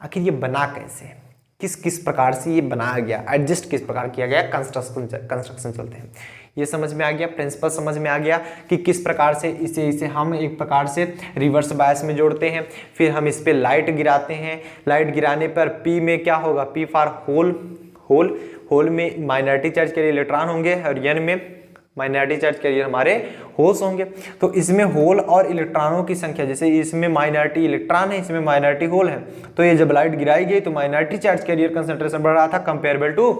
आखिर ये बना कैसे, किस प्रकार से ये बनाया गया, एडजस्ट किस प्रकार किया गया, कंस्ट्रक्शन चलते हैं। ये समझ में आ गया, प्रिंसिपल समझ में आ गया कि किस प्रकार से इसे हम एक प्रकार से रिवर्स बायस में जोड़ते हैं। फिर हम इस पे लाइट गिराते हैं, लाइट गिराने पर P में क्या होगा, P फॉर होल में माइनॉरिटी चार्ज कैरियर इलेक्ट्रॉन होंगे और N में माइनॉरिटी चार्ज कैरियर हमारे होल्स होंगे। तो इसमें होल और इलेक्ट्रॉनों की संख्या, जैसे इसमें माइनॉरिटी इलेक्ट्रॉन है, इसमें माइनॉरिटी होल है, तो ये जब लाइट गिराई गई तो माइनॉरिटी चार्ज कैरियर कंसंट्रेशन बढ़ रहा था कंपेरेबल टू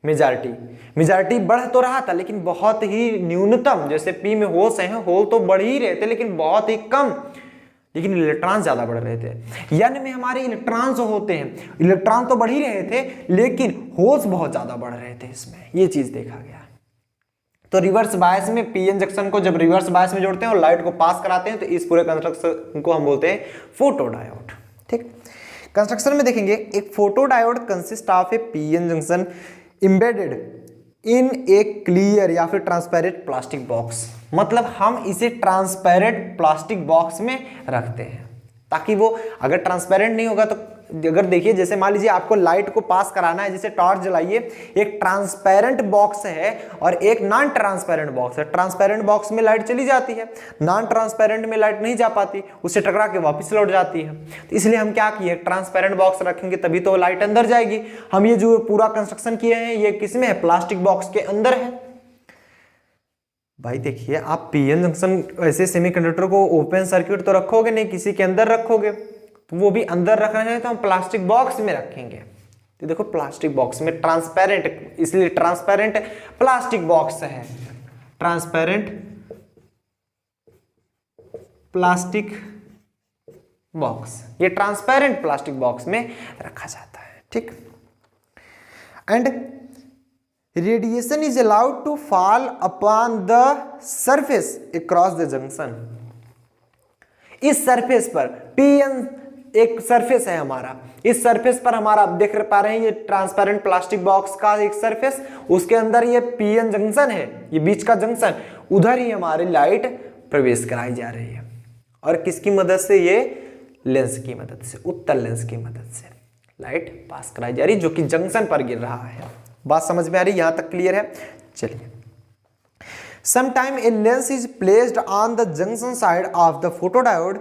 मेजॉरिटी बढ़ तो रहा था लेकिन बहुत ही न्यूनतम। जैसे P में होल्स हैं, होल तो बढ़ ही रहे थे लेकिन बहुत ही कम, लेकिन इलेक्ट्रॉन ज्यादा बढ़ रहे थे। N में हमारे इलेक्ट्रॉन्स होते हैं, इलेक्ट्रॉन तो बढ़ ही रहे थे लेकिन होल्स बहुत ज्यादा बढ़ रहे थे इसमें, ये चीज देखा गया। तो रिवर्स बायस में पीएन जंक्शन को जब रिवर्स बायस में जोड़ते हैं और लाइट को पास कराते हैं तो इस पूरे कंस्ट्रक्शन को हम बोलते हैं फोटोडायोड। ठीक, कंस्ट्रक्शन में देखेंगे, एक photodiode consist of A PN junction embedded in A clear या फिर ट्रांसपेरेंट प्लास्टिक बॉक्स। मतलब हम इसे ट्रांसपेरेंट प्लास्टिक बॉक्स में रखते हैं ताकि वो, अगर ट्रांसपेरेंट नहीं होगा तो, अगर देखिए जैसे मान लीजिए आपको लाइट को पास कराना है, जैसे टॉर्च जलाइए, एक ट्रांसपेरेंट बॉक्स है और एक नॉन ट्रांसपेरेंट बॉक्स है। ट्रांसपेरेंट बॉक्स में लाइट चली जाती है, नॉन ट्रांसपेरेंट में लाइट नहीं जा पाती, उससे टकरा के वापस लौट जाती है। तो इसलिए हम क्या किए, ट्रांसपेरेंट बॉक्स रखेंगे तभी तो लाइट अंदर जाएगी। हम ये जो पूरा कंस्ट्रक्शन किए हैं ये किसमें है, प्लास्टिक बॉक्स के अंदर है। भाई देखिए, आप पीएन जंक्शन ऐसे सेमीकंडक्टर को ओपन सर्किट तो रखोगे नहीं, किसी के अंदर रखोगे, तो वो भी अंदर रखना है तो हम प्लास्टिक बॉक्स में रखेंगे। तो देखो प्लास्टिक बॉक्स में ट्रांसपेरेंट, इसलिए ट्रांसपेरेंट प्लास्टिक बॉक्स है, ट्रांसपेरेंट प्लास्टिक बॉक्स, ये ट्रांसपेरेंट प्लास्टिक बॉक्स में रखा जाता है, ठीक। And radiation is allowed to fall upon the surface across the junction. इस सरफेस पर पीएन एक सरफेस है हमारा, इस सरफेस पर हमारा आप देख पा रहे हैं ये ट्रांसपेरेंट प्लास्टिक बॉक्स का एक सरफेस, उसके अंदर ये पीएन जंक्शन है, ये बीच का जंक्शन, उधर ही हमारी लाइट प्रवेश कराई जा रही है। और किसकी मदद से? ये लेंस की मदद से, उत्तल लेंस की मदद से लाइट पास कराई जा रही है, जो कि जंक्शन पर गिर रहा है। बात समझ में आ रही है? यहां तक क्लियर है? चलिए, sometime a lens is placed on the junction side of the photodiode,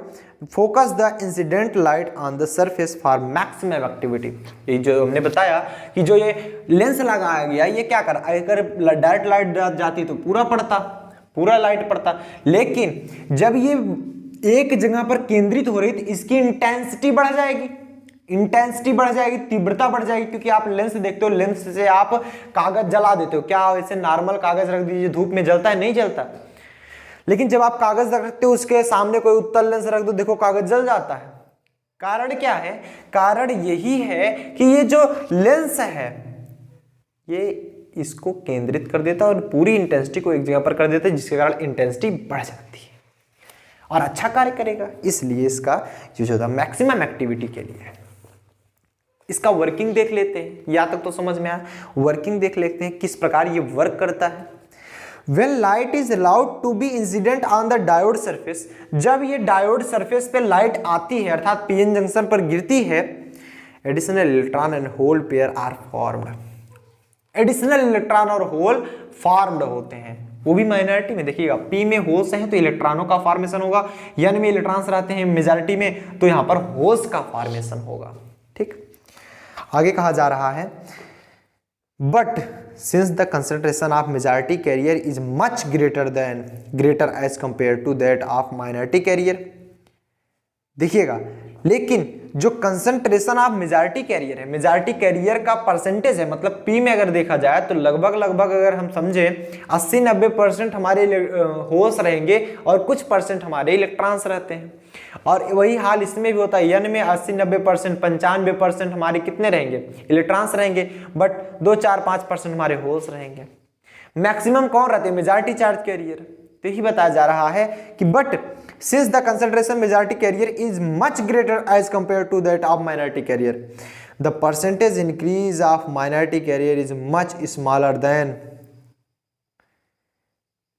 focus the incident light on the surface for maximum activity। ये जो हमने बताया कि जो ये लेंस लगाया गया, ये क्या कर, अगर डायरेक्ट लाइट जाती तो पूरा लाइट पड़ता, लेकिन जब ये एक जगह पर केंद्रित हो रही तो इसकी इंटेंसिटी बढ़ जाएगी, तीव्रता बढ़ जाएगी, क्योंकि आप लेंस देखते हो, लेंस से आप कागज जला देते हो। क्या वैसे नॉर्मल कागज रख दीजिए, धूप में जलता है? नहीं जलता। लेकिन जब आप कागज रखते हो, उसके सामने कोई उत्तल लेंस रख दो, देखो कागज जल जाता है। कारण क्या है? कारण यही है कि ये जो लेंस है ये इसको केंद्रित कर देता है और पूरी इंटेंसिटी को एक जगह पर कर देता है, जिसके कारण इंटेंसिटी बढ़ जाती है और अच्छा कार्य करेगा। इसलिए इसका यूज होता है मैक्सिमम एक्टिविटी के लिए। इसका वर्किंग देख लेते हैं, यहाँ तक तो समझ में आया। वर्किंग देख लेते हैं किस प्रकार ये वर्क करता है। When light is allowed to be incident on the diode surface, जब ये डायोड सरफेस पे लाइट आती है अर्थात पीएन जंक्शन पर गिरती है, additional electron and hole pair are formed. Additional electron और होल फॉर्म्ड होते हैं, वो भी माइनॉरिटी में। देखिएगा, पी में होल्स हैं तो इलेक्ट्रॉनों का फॉर्मेशन होगा, एन में इलेक्ट्रॉन्स रहते हैं मेजॉरिटी में, तो यहां पर होल्स का फॉर्मेशन होगा, ठीक। आगे कहा जा रहा है, but since the concentration of majority carrier is much greater as compare to that of minority carrier. देखिएगा, लेकिन जो कंसंट्रेशन ऑफ मेजॉरिटी कैरियर है, मेजॉरिटी कैरियर का परसेंटेज है, मतलब पी में अगर देखा जाए तो लगभग अगर हम समझे 80-90% हमारे होल्स रहेंगे और कुछ परसेंट हमारे इलेक्ट्रॉन्स रहते हैं। और वही हाल इसमें भी होता है, एन में 80-90%, 95% हमारे कितने रहेंगे? इलेक्ट्रॉन्स रहेंगे, बट 2-4-5% हमारे होल्स रहेंगे। मैक्सिमम कौन रहते हैं? Majority charge career. तो यही बताया जा रहा है कि but since the concentration majority carrier is much greater as compared to that of minority carrier, the percentage increase of minority carrier is much smaller than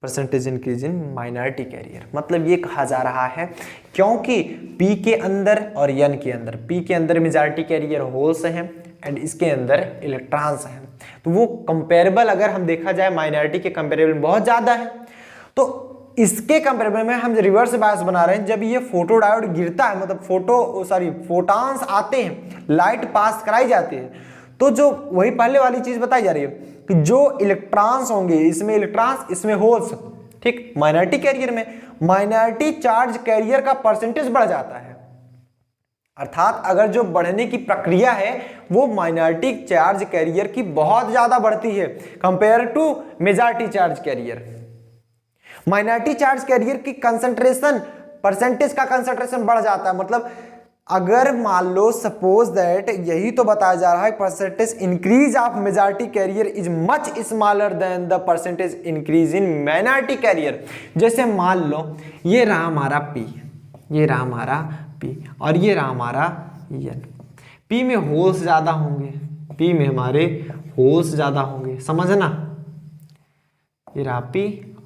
percentage increase in minority carrier। मतलब ये कहा जा रहा है क्योंकि P के अंदर और N के अंदर, P के अंदर मेजॉरिटी कैरियर होल्स हैं एंड इसके अंदर इलेक्ट्रॉन्स हैं, तो वो कंपेरेबल अगर हम देखा जाए माइनॉरिटी के कंपेरेबल बहुत ज्यादा है। तो इसके कंपेरेबल में हम रिवर्स बायस बना रहे हैं, जब ये फोटो डायोड गिरता है, मतलब फोटॉन्स आते हैं, लाइट पास कराई जाती है, तो जो वही पहले वाली चीज बताई जा रही है कि जो इलेक्ट्रॉन्स होंगे, इसमें इलेक्ट्रॉन्स, इसमें होल्स, ठीक। माइनॉरिटी कैरियर में माइनॉरिटी चार्ज कैरियर का परसेंटेज बढ़ जाता है, अर्थात अगर जो बढ़ने की प्रक्रिया है वो माइनॉरिटी चार्ज कैरियर की बहुत ज्यादा बढ़ती है compare to majority charge carrier. Minority charge carrier की कंसंट्रेशन, परसेंटेज का कंसंट्रेशन बढ़ जाता है। मतलब अगर मान लो सपोज दैट, यही तो बताया जा रहा है, percentage increase of majority carrier is much smaller than the percentage increase in minority carrier. जैसे मान लो ये रहा हमारा P, ये रहा हमारा P और ये रहा हमारा N। P में होल्स ज्यादा होंगे, P में हमारे होल्स ज्यादा होंगे, समझना। ये रहा P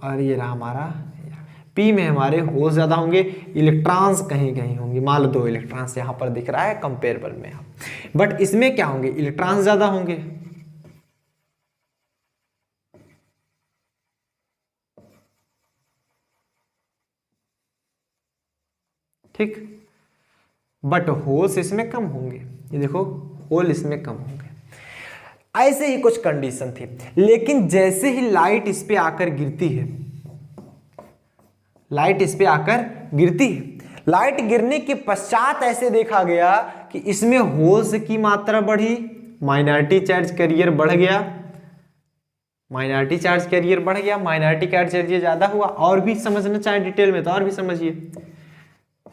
और ये रहा हमारा P में हमारे होल्स ज्यादा होंगे, इलेक्ट्रॉन्स कहीं कहीं होंगे, मान लो 2 इलेक्ट्रॉन्स यहां पर दिख रहा है कंपेरेबल में, बट इसमें क्या होंगे? इलेक्ट्रॉन्स ज्यादा होंगे। ठीक, बट होल्स इसमें कम होंगे, ये देखो होल इसमें कम होंगे। ऐसे ही कुछ कंडीशन थी, लेकिन जैसे ही लाइट इस पे आकर गिरती है, लाइट गिरने के पश्चात ऐसे देखा गया कि इसमें होल्स की मात्रा बढ़ी, माइनॉरिटी चार्ज कैरियर बढ़ गया, माइनॉरिटी चार्ज कैरियर ज्यादा हुआ। और भी समझना चाहे डिटेल में तो और भी समझिए,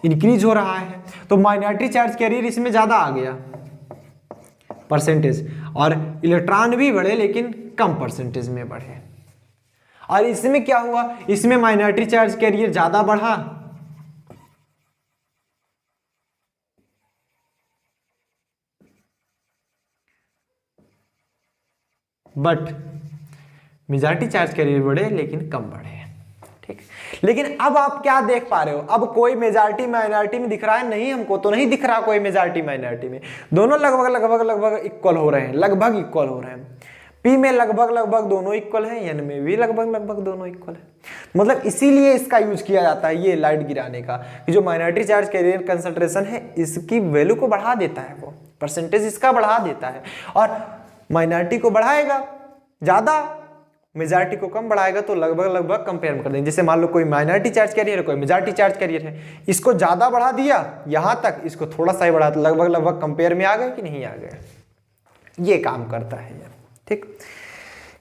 इंक्रीज हो रहा है, तो माइनॉरिटी चार्ज कैरियर इसमें ज़्यादा आ गया परसेंटेज, और इलेक्ट्रॉन भी बढ़े लेकिन कम परसेंटेज में बढ़े। और इसमें क्या हुआ, इसमें माइनॉरिटी चार्ज कैरियर ज़्यादा बढ़ा, बट मेजॉरिटी चार्ज कैरियर बढ़े लेकिन कम बढ़े। ठीक, लेकिन अब आप क्या देख पा रहे हो, अब कोई मेजॉरिटी माइनॉरिटी में दिख रहा है? नहीं, हमको तो नहीं दिख रहा कोई मेजॉरिटी माइनॉरिटी में। दोनों लगभग लगभग लगभग इक्वल हो रहे हैं, लगभग इक्वल हो रहे हैं। पी में लगभग लगभग दोनों इक्वल हैं, एन में भी लगभग लगभग दोनों इक्वल है। मतलब इसीलिए इसका यूज किया जाता है ये लाइट गिराने का, कि जो माइनॉरिटी चार्ज कैरियर कंसंट्रेशन है इसकी वैल्यू को बढ़ा देता है, वो परसेंटेज इसका बढ़ा देता है, और माइनॉरिटी को बढ़ाएगा ज़्यादा, मेजॉरिटी को कम बढ़ाएगा, तो लगभग लगभग कंपेयर कर देंगे। जैसे मान लो कोई माइनॉरिटी चार्ज कैरियर है, कोई मेजॉरिटी चार्ज कैरियर है, इसको ज़्यादा बढ़ा दिया यहाँ तक, इसको थोड़ा सा ही बढ़ा, तो लगभग लगभग कंपेयर में आ गए कि नहीं आ गए, ये काम करता है ये। ठीक,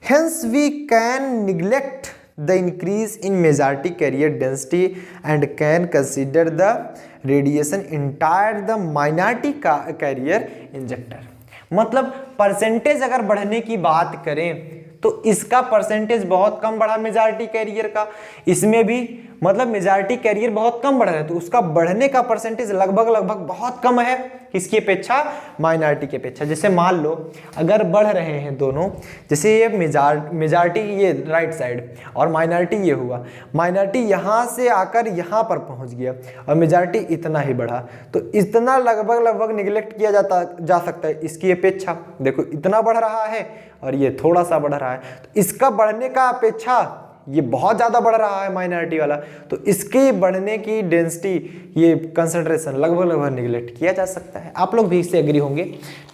hence we can neglect the increase in majority carrier density and can consider the radiation entire the minority carrier injector. मतलब परसेंटेज अगर बढ़ने की बात करें तो इसका परसेंटेज बहुत कम बढ़ा मेजॉरिटी कैरियर का, इसमें भी मतलब मेजॉरिटी कैरियर बहुत कम बढ़ रहा है, तो उसका बढ़ने का परसेंटेज लगभग लगभग बहुत कम है, किसकी अपेक्षा? माइनॉरिटी की अपेक्षा। जैसे मान लो अगर बढ़ रहे हैं दोनों, जैसे ये मेजॉरिटी ये राइट साइड और माइनॉरिटी ये हुआ, माइनॉरिटी यहाँ से आकर यहाँ पर पहुँच गया और मेजॉरिटी इतना ही बढ़ा, तो इतना लगभग लगभग निगलेक्ट किया जा सकता है इसकी अपेक्षा। देखो इतना बढ़ रहा है और ये थोड़ा सा बढ़ रहा है, तो इसका बढ़ने का अपेक्षा ये बहुत ज़्यादा बढ़ रहा है माइनॉरिटी वाला, तो इसके बढ़ने की डेंसिटी, ये कंसंट्रेशन लगभग लगभग निगलेक्ट किया जा सकता है। आप लोग भी इससे एग्री होंगे।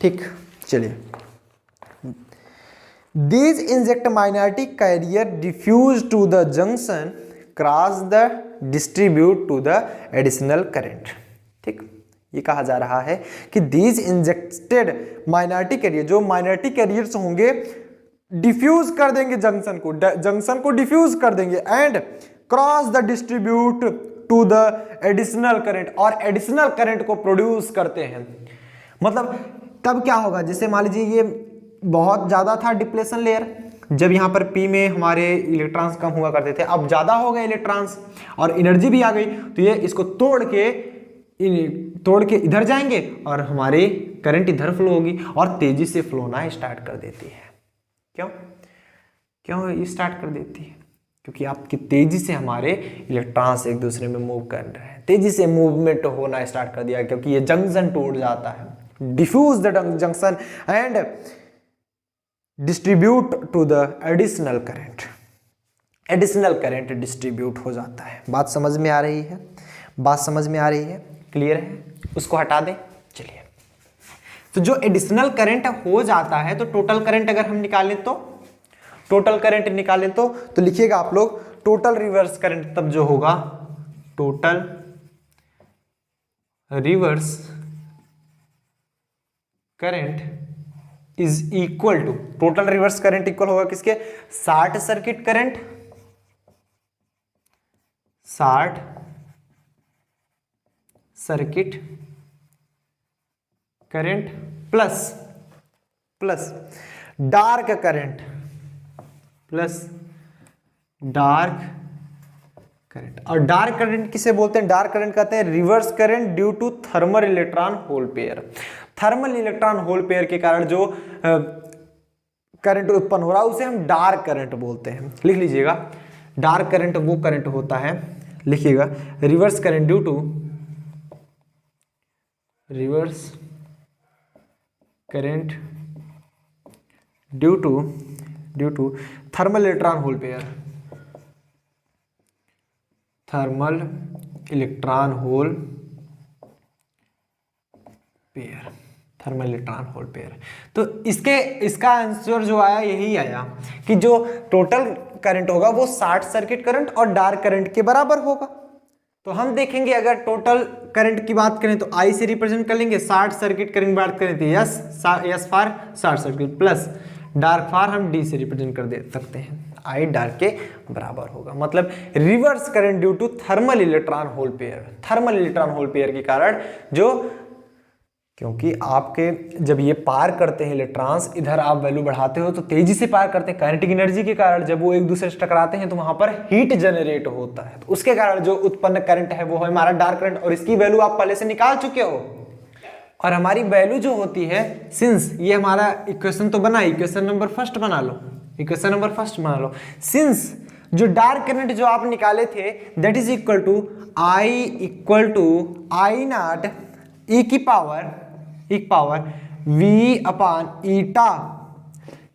ठीक, चलिए, these inject minority carrier diffuse to the junction cross the distribute to the additional current. ठीक, ये कहा जा रहा है कि दीज इंजेक्टेड माइनॉरिटी कैरियर, जो माइनॉरिटी कैरियर्स होंगे डिफ्यूज कर देंगे जंक्शन को डिफ्यूज कर देंगे and cross the distribute to the additional current, और एडिशनल करंट को प्रोड्यूस करते हैं। मतलब तब क्या होगा, जैसे मान लीजिए ये बहुत ज़्यादा था डिप्लेशन लेयर, जब यहाँ पर पी में हमारे इलेक्ट्रॉन्स कम हुआ करते थे, अब ज़्यादा हो गए इलेक्ट्रॉन्स और एनर्जी भी आ गई, तो ये इसको तोड़ के इधर जाएंगे और हमारे करंट इधर फ्लो होगी और तेजी से फ्लो होना स्टार्ट कर देती है। क्यों स्टार्ट कर देती है? क्योंकि आपकी तेजी से हमारे इलेक्ट्रॉन्स एक दूसरे में मूव कर रहे हैं, तेजी से मूवमेंट होना स्टार्ट कर दिया, क्योंकि ये जंक्शन टूट जाता है। Diffuse the junction and distribute to the additional current, additional current distribute हो जाता है। बात समझ में आ रही है? बात समझ में आ रही है? क्लियर है? उसको हटा दें। चलिए, तो जो एडिशनल करंट हो जाता है, तो टोटल करंट अगर हम निकालें तो टोटल करंट निकालें तो लिखिएगा आप लोग, टोटल रिवर्स करंट तब जो होगा, total reverse current is equal to, total reverse current equal होगा किसके? Short circuit current, short circuit current plus dark current plus dark current. और डार्क करंट किसे बोलते हैं? डार्क करंट कहते हैं reverse current due to thermal electron hole pair. Thermal electron hole pair के कारण जो करंट उत्पन्न हो रहा है उसे हम डार्क करंट बोलते हैं। लिख लीजिएगा, डार्क करंट वो करंट होता है, लिखिएगा, reverse current due to reverse current due to thermal electron hole pair, thermal electron hole pair, thermal electron hole pair. तो इसका आंसर जो आया यही आया कि जो टोटल करंट होगा वो शॉर्ट सर्किट करंट और डार्क करंट के बराबर होगा। तो हम देखेंगे अगर टोटल करंट की बात करें तो आई से रिप्रेजेंट कर लेंगे, शॉर्ट सर्किट करंट की बात करें तो yes for short circuit, plus dark for हम डी से रिप्रेजेंट कर दे सकते हैं। I डार्क के बराबर होगा। मतलब reverse current due to thermal electron hole pair, thermal electron hole pair के कारण, जो क्योंकि आपके जब ये पार करते हैं इलेक्ट्रॉन्स, इधर आप वैल्यू बढ़ाते हो तो तेजी से पार करते हैं काइनेटिक एनर्जी के कारण, जब वो एक दूसरे से टकराते हैं तो वहां पर हीट जनरेट होता है, तो उसके कारण जो उत्पन्न करंट है वो है हमारा डार्क करंट, और इसकी वैल्यू आप पहले से निकाल चुके हो। और हमारी वैल्यू जो होती है, सिंस ये हमारा इक्वेशन तो बना, इक्वेशन नंबर फर्स्ट बना लो, इक्वेशन नंबर फर्स्ट बना लो। सिंस जो डार्क करंट जो आप निकाले थे that is equal to I not e की power v upon eta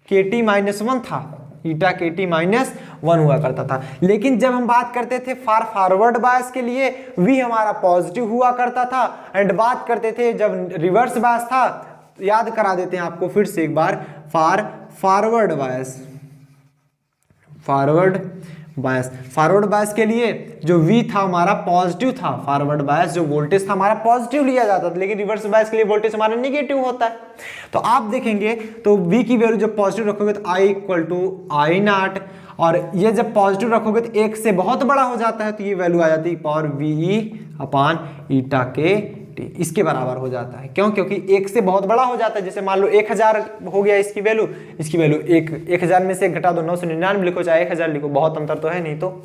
KT minus 1 था, ईटा KT माइनस 1 हुआ करता था। लेकिन जब हम बात करते थे फॉरवर्ड बायस के लिए v हमारा पॉजिटिव हुआ करता था, एंड बात करते थे जब रिवर्स बायस था, याद करा देते हैं आपको फिर से एक बार, फॉरवर्ड बायस के लिए जो V था हमारा पॉजिटिव था, फॉरवर्ड बायस जो वोल्टेज था हमारा पॉजिटिव लिया जाता था, लेकिन रिवर्स बायस के लिए वोल्टेज हमारा नेगेटिव होता है। तो आप देखेंगे तो V की वैल्यू जब पॉजिटिव रखोगे तो I equal to I not, और ये जब पॉजिटिव रखोगे तो एक से बहुत बड़ा हो जाता है, तो ये वैल्यू आ जाती है पावर VE अपान ईटा के टी, इसके बराबर हो जाता है। क्यों? क्योंकि एक से बहुत बड़ा हो जाता है। जैसे मान लो 1000 हो गया इसकी वैल्यू 1000 में से घटा दो 999 लिखो चाहे 1000 लिखो, बहुत अंतर तो है नहीं। तो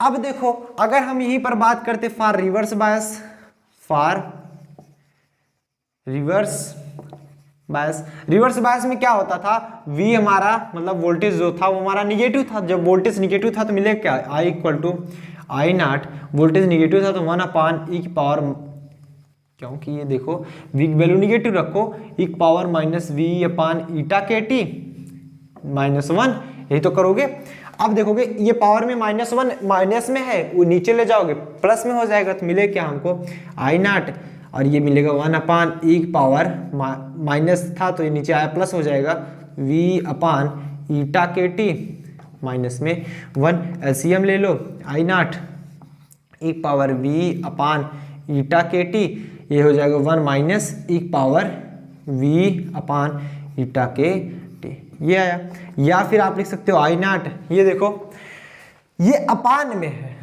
अब देखो अगर हम यहीं पर बात करते फॉर रिवर्स बायस में क्या होता था, V हमारा मतलब वोल्टेज जो था वो हमारा निगेटिव था। जब वोल्टेज निगेटिव था तो मिलेगा क्या, I equal to I not, voltage negative था तो 1 अपान ई की पावर, क्योंकि ये देखो V की वैल्यू निगेटिव रखो, ई की पावर माइनस V अपान ईटा के टी माइनस 1, यही तो करोगे। अब देखोगे ये पावर में -1 माइनस में है, वो नीचे ले जाओगे प्लस में हो जाएगा, तो मिले क्या हमको I नॉट, और ये मिलेगा 1 अपान ई की पावर माइनस था तो ये नीचे आया प्लस हो जाएगा V अपान ईटा के टी माइनस में 1, एलसीएम ले लो, I नॉट ई की पावर V अपान ईटा के टी, ये हो जाएगा 1 माइनस ई की पावर V अपान ईटा के टी, ये आया। या फिर आप लिख सकते हो I नॉट, ये देखो ये अपान में है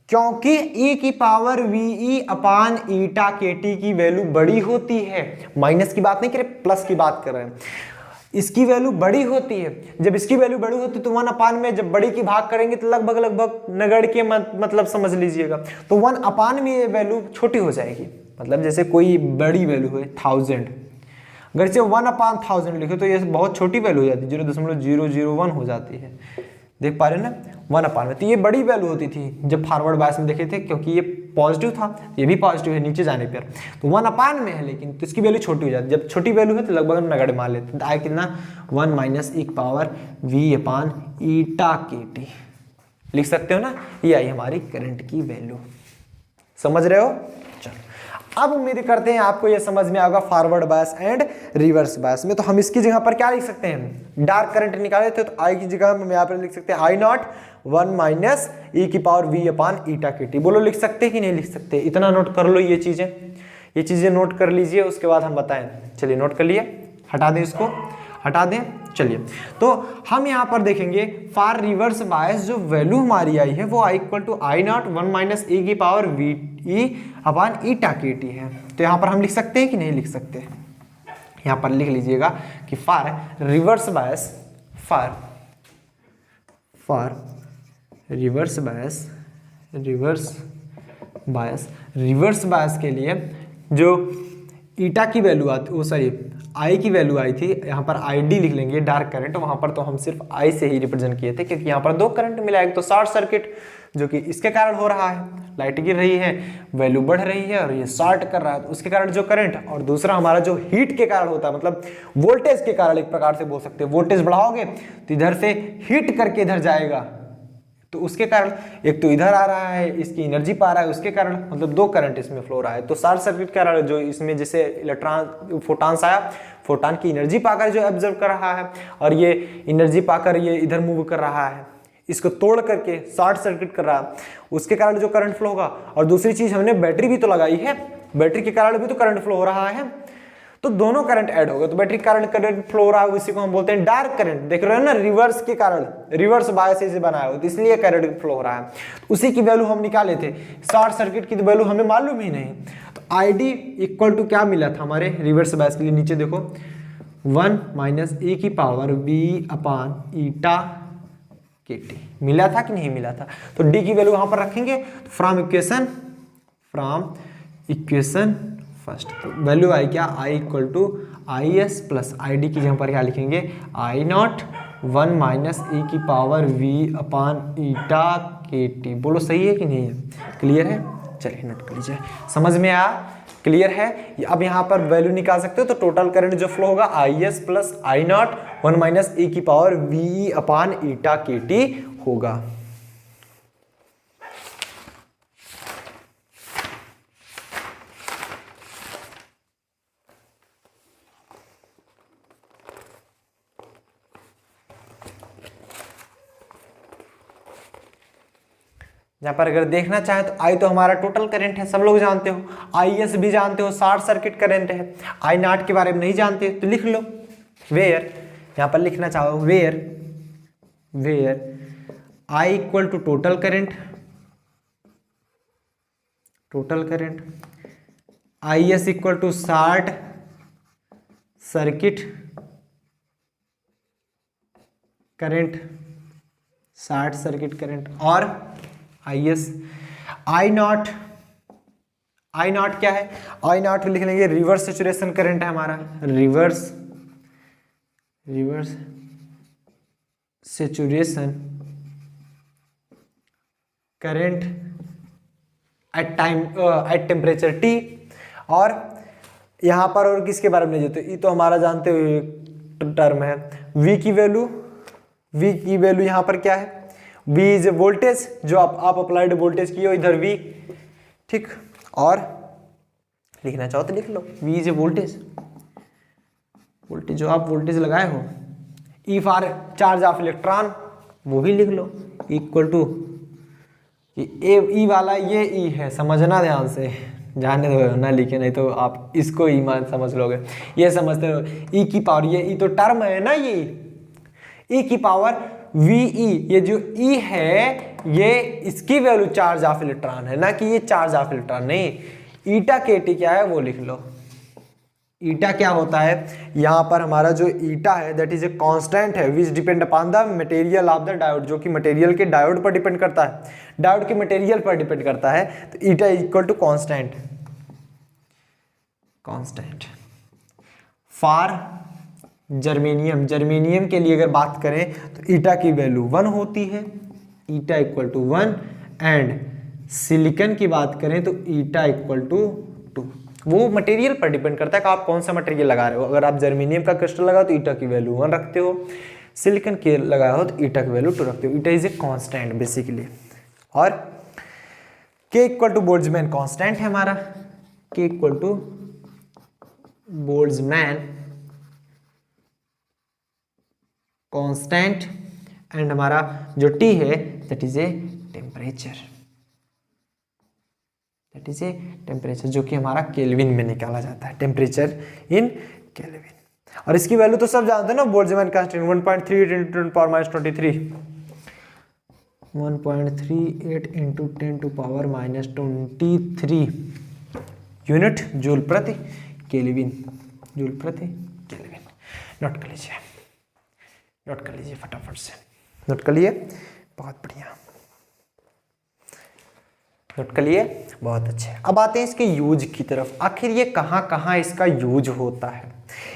क्योंकि e की पावर VE अपान ईटा के टी की वैल्यू बड़ी होती है, माइनस की बात नहीं कर रहे, प्लस की बात कर रहे हैं। इसकी वैल्यू बड़ी होती है, जब इसकी वैल्यू बड़ी होती है तो 1 अपान में जब बड़ी की भाग करेंगे तो लगभग नगड़ के मतलब समझ लीजिएगा, तो 1 अपान में ये वैल्यू छोटी हो जाएगी। मतलब जैसे कोई बड़ी वैल्यू है 1000, अगर इसे 1 अपान 1000 लिखे तो ये बहुत छोटी वैल्यू हो जाती है, 0.001 हो जाती है, देख पा रहे हैं ना 1 अपान में। तो ये बड़ी वैल्यू होती थी जब फॉरवर्ड बायस में देखे थे, क्योंकि ये पॉजिटिव था, ये भी पॉजिटिव है नीचे जाने पर, तो 1 अपान में है, लेकिन तो इसकी वैल्यू छोटी हो जाती है। जब छोटी वैल्यू है तो लगभग नगड़ मान लेते हैं, आए कितना 1 माइनस ई की पावर V अपान ईटा के टी, लिख सकते हो ना, ये आई हमारी करंट की वैल्यू। समझ रहे हो? चलो अब उम्मीद करते हैं आपको ये समझ में आएगा forward bias and reverse bias में। तो हम इसकी जगह पर क्या लिख सकते हैं, डार्क करंट निकाले थे तो I की जगह हम यहाँ पर लिख सकते हैं I नॉट 1 माइनस ई की पावर V अपान ईटा के टी। बोलो लिख सकते कि नहीं लिख सकते? इतना नोट कर लो, ये चीजें नोट कर लीजिए, उसके बाद हम बताएं। चलिए नोट कर लिए, हटा दें इसको, हटा दें। चलिए तो हम यहाँ पर देखेंगे फॉर रिवर्स बायस जो वैल्यू हमारी आई है वो I equal to I naught 1 minus e की पावर VE अपान ईटा के टी है। तो यहाँ पर हम लिख सकते हैं कि नहीं लिख सकते? यहाँ पर लिख लीजिएगा कि फॉर रिवर्स बायस के लिए जो ईटा की वैल्यू आती, वो सॉरी I की वैल्यू आई थी, यहाँ पर ID लिख लेंगे डार्क करंट, वहाँ पर तो हम सिर्फ I से ही रिप्रेजेंट किए थे, क्योंकि यहाँ पर 2 करंट मिला, एक तो शॉर्ट सर्किट जो कि इसके कारण हो रहा है, लाइट गिर रही है, वैल्यू बढ़ रही है और ये शॉर्ट कर रहा है, तो उसके कारण जो करंट, और दूसरा हमारा जो हीट के कारण होता है, मतलब वोल्टेज के कारण एक प्रकार से बोल सकते हैं। वोल्टेज बढ़ाओगे तो इधर से हीट करके इधर जाएगा, तो उसके कारण एक तो इधर आ रहा है, इसकी एनर्जी पा रहा है, उसके कारण मतलब 2 करंट इसमें फ्लो रहा है। तो शॉर्ट सर्किट के कारण जो इसमें जैसे इलेक्ट्रॉन फोटॉन्स आया, फोटॉन की एनर्जी पाकर जो ऑब्जर्व कर रहा है, और ये एनर्जी पाकर ये इधर मूव कर रहा है, इसको तोड़ करके शॉर्ट सर्किट कर रहा है, उसके कारण जो करंट फ्लो होगा। और दूसरी चीज हमने बैटरी भी तो लगाई है, बैटरी के कारण भी तो करंट फ्लो हो रहा है। तो दोनों करंट ऐड हो गए, तो बैटरी करंट फ्लो हो रहा है, उसी को हम बोलते हैं डार्क करंट। देख रहे हो ना, रिवर्स के कारण, रिवर्स बायस से बनाया हो, तो इसलिए करंट फ्लो हो रहा है। तो उसी की वैल्यू हम निकाले थे, शॉर्ट सर्किट की तो वैल्यू हमें मालूम ही नहीं। तो ID इक्वल टू क्या मिला था हमारे रिवर्स बायस के लिए, नीचे देखो 1 माइनस e की power v upon eta KT मिला था कि नहीं मिला था। तो D की वैल्यू वहां पर रखेंगे, फ्रॉम इक्वेशन फर्स्ट, तो वैल्यू आई क्या, I equal to I S plus I D की जगह पर क्या लिखेंगे, आई नॉट 1 माइनस ई की power v upon eta KT। बोलो सही है कि नहीं है, क्लियर है। चलिए नोट कर लीजिए, समझ में आया, क्लियर है। अब यहाँ पर वैल्यू निकाल सकते हो, तो टोटल करंट जो फ्लो होगा I S plus I naught 1 minus e की power V upon eta KT होगा। यहाँ पर अगर देखना चाहे तो आई तो हमारा टोटल करंट है, सब लोग जानते हो, आई एस भी जानते हो, शॉर्ट सर्किट करंट है। आई नॉट के बारे में नहीं जानते तो लिख लो वेयर, यहाँ पर लिखना चाहो where I equal to total current, I S equal to short circuit current, और आई एस आई नॉट क्या है, आई नॉट लिख लेंगे रिवर्स सैचुरेशन करंट है हमारा, reverse saturation current at temperature T। और यहां पर और किसके बारे में नहीं जानते, ये तो हमारा जानते हुए टर्म है। V की वैल्यू यहां पर क्या है, V इज वोल्टेज, जो आप अप्लाइड वोल्टेज की हो, इधर V, ठीक। और लिखना चाहो तो लिख लो, V इज वोल्टेज जो आप वोल्टेज लगाए हो। E for charge of electron, वो भी लिख लो, इक्वल टू E वाला ये E है, समझना ध्यान से, जाने दो ना लिखे, नहीं तो आप इसको ही मान समझ लोगे, ये समझते हो E की पावर, ये E तो टर्म है ना, ये E की पावर VE, ये जो E है ये इसकी वैल्यू चार्ज ऑफ इलेक्ट्रॉन है ना, कि ये चार्ज ऑफ इलेक्ट्रॉन नहीं। ईटा KT क्या है वो लिख लो, ईटा क्या होता है, यहाँ पर हमारा जो ईटा है दैट इज ए कांस्टेंट है विच depend upon the material of the diode, जो कि मटेरियल के डायोड पर डिपेंड करता है, डायोड के मटेरियल पर डिपेंड करता है। तो eta equal to constant for germanium के लिए अगर बात करें तो ईटा की वैल्यू 1 होती है, ईटा इक्वल टू 1, एंड सिलिकॉन की बात करें तो ईटा इक्वल टू 2। वो मटेरियल पर डिपेंड करता है कि आप कौन सा मटेरियल लगा रहे हो। अगर आप जर्मेनियम का क्रिस्टल लगाओ तो ईटा की वैल्यू 1 रखते हो, सिलिकॉन के लगाया हो तो ईटा की वैल्यू 2 रखते हो। Eta is a constant basically. और K equal to Boltzmann constant है हमारा, K equal to Boltzmann constant, and हमारा जो T है दैट इज ए टेम्परेचर, जो कि हमारा केल्विन में निकाला जाता है, टेम्परेचर इन केल्विन। और इसकी वैल्यू तो सब जानते हैं ना, बोल्ट्जमैन कांस्टेंट 1.38 × 10⁻23, 1.38 × 10⁻23 यूनिट जूल प्रति केल्विन, नोट कर लीजिए फटाफट से, नोट कर लिए, बहुत बढ़िया, नोट कर लिए, बहुत अच्छे। अब आते हैं इसके यूज की तरफ, आखिर ये कहाँ इसका यूज होता है।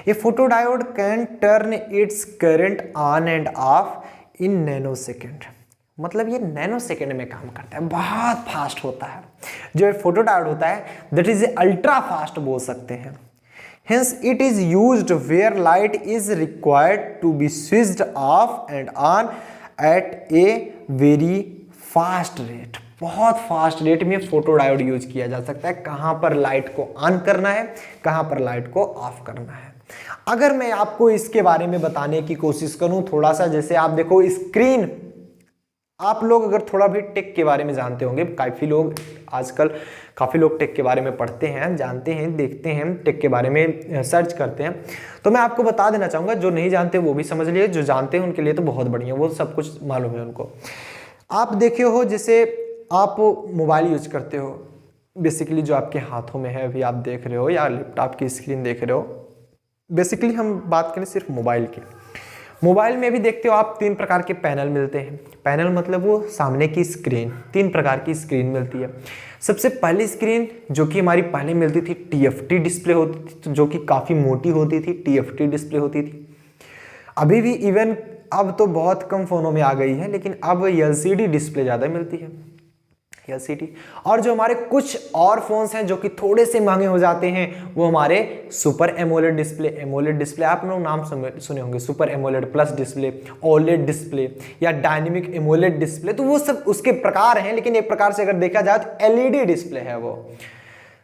ये photodiode can turn its current on end of in nano second, मतलब ये नैनो सेकेंड में काम करता है, बहुत फास्ट होता है। जो फोटोडायोड होता है दैट इज अल्ट्रा फास्ट बोल सकते हैं। Hence it is used where light is required to be switched off and on at a very fast rate। बहुत फास्ट रेट में फोटोडायोड यूज किया जा सकता है, कहाँ पर लाइट को ऑन करना है, कहाँ पर लाइट को ऑफ करना है। अगर मैं आपको इसके बारे में बताने की कोशिश करूं थोड़ा सा, जैसे आप देखो आप लोग अगर थोड़ा भी टेक के बारे में जानते होंगे, काफ़ी लोग आजकल काफ़ी लोग टेक के बारे में पढ़ते हैं, जानते हैं, देखते हैं, टेक के बारे में सर्च करते हैं, तो मैं आपको बता देना चाहूँगा, जो नहीं जानते वो भी समझ लिए, जो जानते हैं उनके लिए तो बहुत बढ़िया, वो सब कुछ मालूम है उनको। आप देखे हो जैसे आप मोबाइल यूज करते हो, बेसिकली जो आपके हाथों में है अभी आप देख रहे हो, या लैपटॉप की स्क्रीन देख रहे हो, बेसिकली हम बात करें सिर्फ मोबाइल की। मोबाइल में भी देखते हो आप 3 प्रकार के पैनल मिलते हैं। पैनल मतलब वो सामने की स्क्रीन, 3 प्रकार की स्क्रीन मिलती है। सबसे पहली स्क्रीन जो कि हमारी पहले मिलती थी TFT डिस्प्ले होती थी, जो कि काफ़ी मोटी होती थी, TFT डिस्प्ले होती थी। अभी भी इवन अब तो बहुत कम फ़ोनों में आ गई है, लेकिन अब LCD डिस्प्ले ज़्यादा मिलती है, LCD। और जो हमारे कुछ और फोन्स हैं जो कि थोड़े से महंगे हो जाते हैं, वो हमारे super AMOLED display, AMOLED display आप लोग नाम सुने होंगे, super AMOLED plus display, OLED display या डायनेमिक एमोलेड डिस्प्ले, तो वो सब उसके प्रकार हैं। लेकिन एक प्रकार से अगर देखा जाए तो LED डिस्प्ले है वो।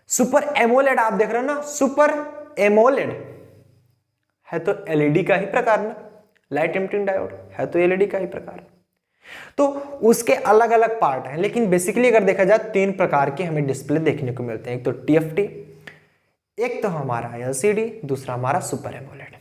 सुपर एमोलेड आप देख रहे हो ना, सुपर एमोलेड है तो LED का ही प्रकार ना, लाइट एमिटिंग डायोड है तो LED का ही प्रकार। तो उसके अलग अलग पार्ट हैं, लेकिन बेसिकली अगर देखा जाए 3 प्रकार के हमें डिस्प्ले देखने को मिलते हैं। एक तो TFT, एक तो हमारा LCD, दूसरा हमारा सुपर एमोलेड।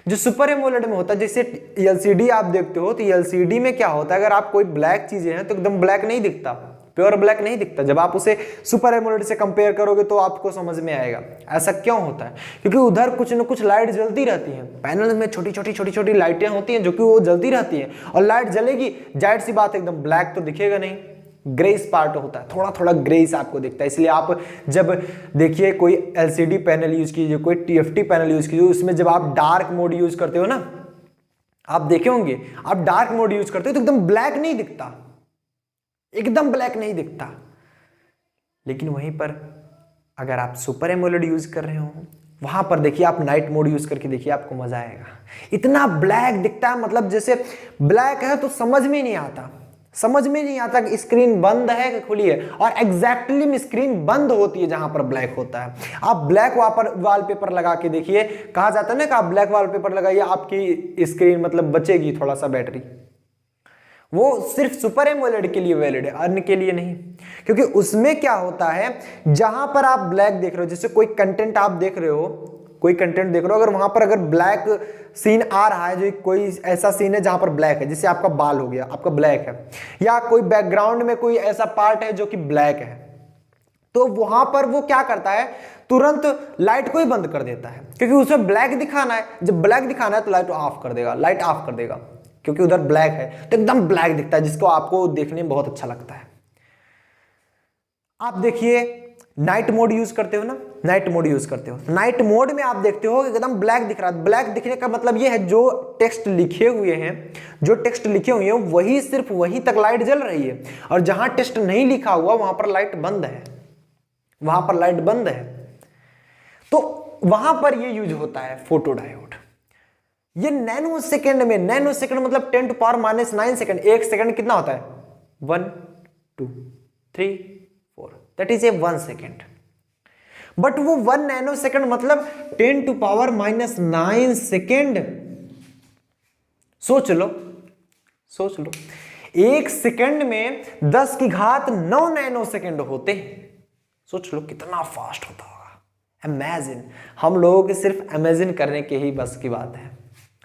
जो सुपर एमोलेड में होता है, जैसे LCD आप देखते हो, तो LCD में क्या होता है, अगर आप कोई ब्लैक चीजें हैं तो एकदम ब्लैक नहीं दिखता, प्योर ब्लैक नहीं दिखता। जब आप उसे सुपर एमोलेड से कंपेयर करोगे तो आपको समझ में आएगा ऐसा क्यों होता है, क्योंकि उधर कुछ न कुछ लाइट जलती रहती है। पैनल में छोटी छोटी लाइटें होती हैं जो कि वो जलती रहती हैं, और लाइट जलेगी, जाहिर सी बात एकदम ब्लैक तो दिखेगा नहीं, ग्रेस पार्ट होता है, थोड़ा थोड़ा ग्रेस आपको दिखता है। इसलिए आप जब देखिए कोई LCD पैनल यूज कीजिए, कोई TFT पैनल यूज कीजिए, उसमें जब आप डार्क मोड यूज करते हो ना, आप देखे होंगे, आप डार्क मोड यूज करते हो तो एकदम ब्लैक नहीं दिखता, एकदम ब्लैक नहीं दिखता। लेकिन वहीं पर अगर आप सुपर एमोलेड यूज कर रहे हो, वहां पर देखिए आप नाइट मोड यूज करके देखिए, आपको मजा आएगा। इतना ब्लैक दिखता है, मतलब जैसे ब्लैक है तो समझ में नहीं आता, समझ में नहीं आता कि स्क्रीन बंद है कि खुली है। और एग्जैक्टली में स्क्रीन बंद होती है जहां पर ब्लैक होता है। आप ब्लैक वॉलपेपर लगा के देखिए, कहा जाता है ना कि आप ब्लैक वॉलपेपर लगाइए, आपकी स्क्रीन मतलब बचेगी थोड़ा सा बैटरी। वो सिर्फ सुपर एमोलेड के लिए वैलिड है, अन्य के लिए नहीं। क्योंकि उसमें क्या होता है, जहां पर आप ब्लैक देख रहे हो, जैसे कोई कंटेंट आप देख रहे हो, कोई कंटेंट देख रहे हो, अगर वहां पर अगर ब्लैक सीन आ रहा है, जो कोई ऐसा सीन है जहां पर ब्लैक है, जैसे आपका बाल हो गया, आपका ब्लैक है, या कोई बैकग्राउंड में कोई ऐसा पार्ट है जो कि ब्लैक है, तो वहां पर वो क्या करता है, तुरंत लाइट को ही बंद कर देता है, क्योंकि उसमें ब्लैक दिखाना है। जब ब्लैक दिखाना है तो लाइट ऑफ कर देगा, लाइट ऑफ कर देगा, क्योंकि उधर ब्लैक है तो एकदम ब्लैक दिखता है, जिसको आपको देखने में बहुत अच्छा लगता है। आप देखिए नाइट मोड यूज करते हो ना, नाइट मोड यूज करते हो, नाइट मोड में आप देखते हो एकदम ब्लैक दिख रहा है। ब्लैक दिखने का मतलब ये है, जो टेक्स्ट लिखे हुए हैं, जो टेक्स्ट लिखे हुए हैं वही, सिर्फ वहीं तक लाइट जल रही है, और जहां टेक्स्ट नहीं लिखा हुआ वहां पर लाइट बंद है, वहां पर लाइट बंद है। तो वहां पर ये यूज होता है फोटो डायोड। ये नैनो सेकंड में, नैनो सेकंड मतलब 10⁻⁹ सेकंड, 1 सेकंड कितना होता है, 1 2 3 4, that is A 1 second. But वो 1 नैनो सेकंड मतलब 10⁻⁹ सेकंड। सोच लो, सोच लो, 1 सेकंड में 10⁹ नैनो सेकंड होते हैं। सोच लो कितना फास्ट होता होगा। इमेजिन, हम लोगों के सिर्फ इमेजिन करने के ही बस की बात है,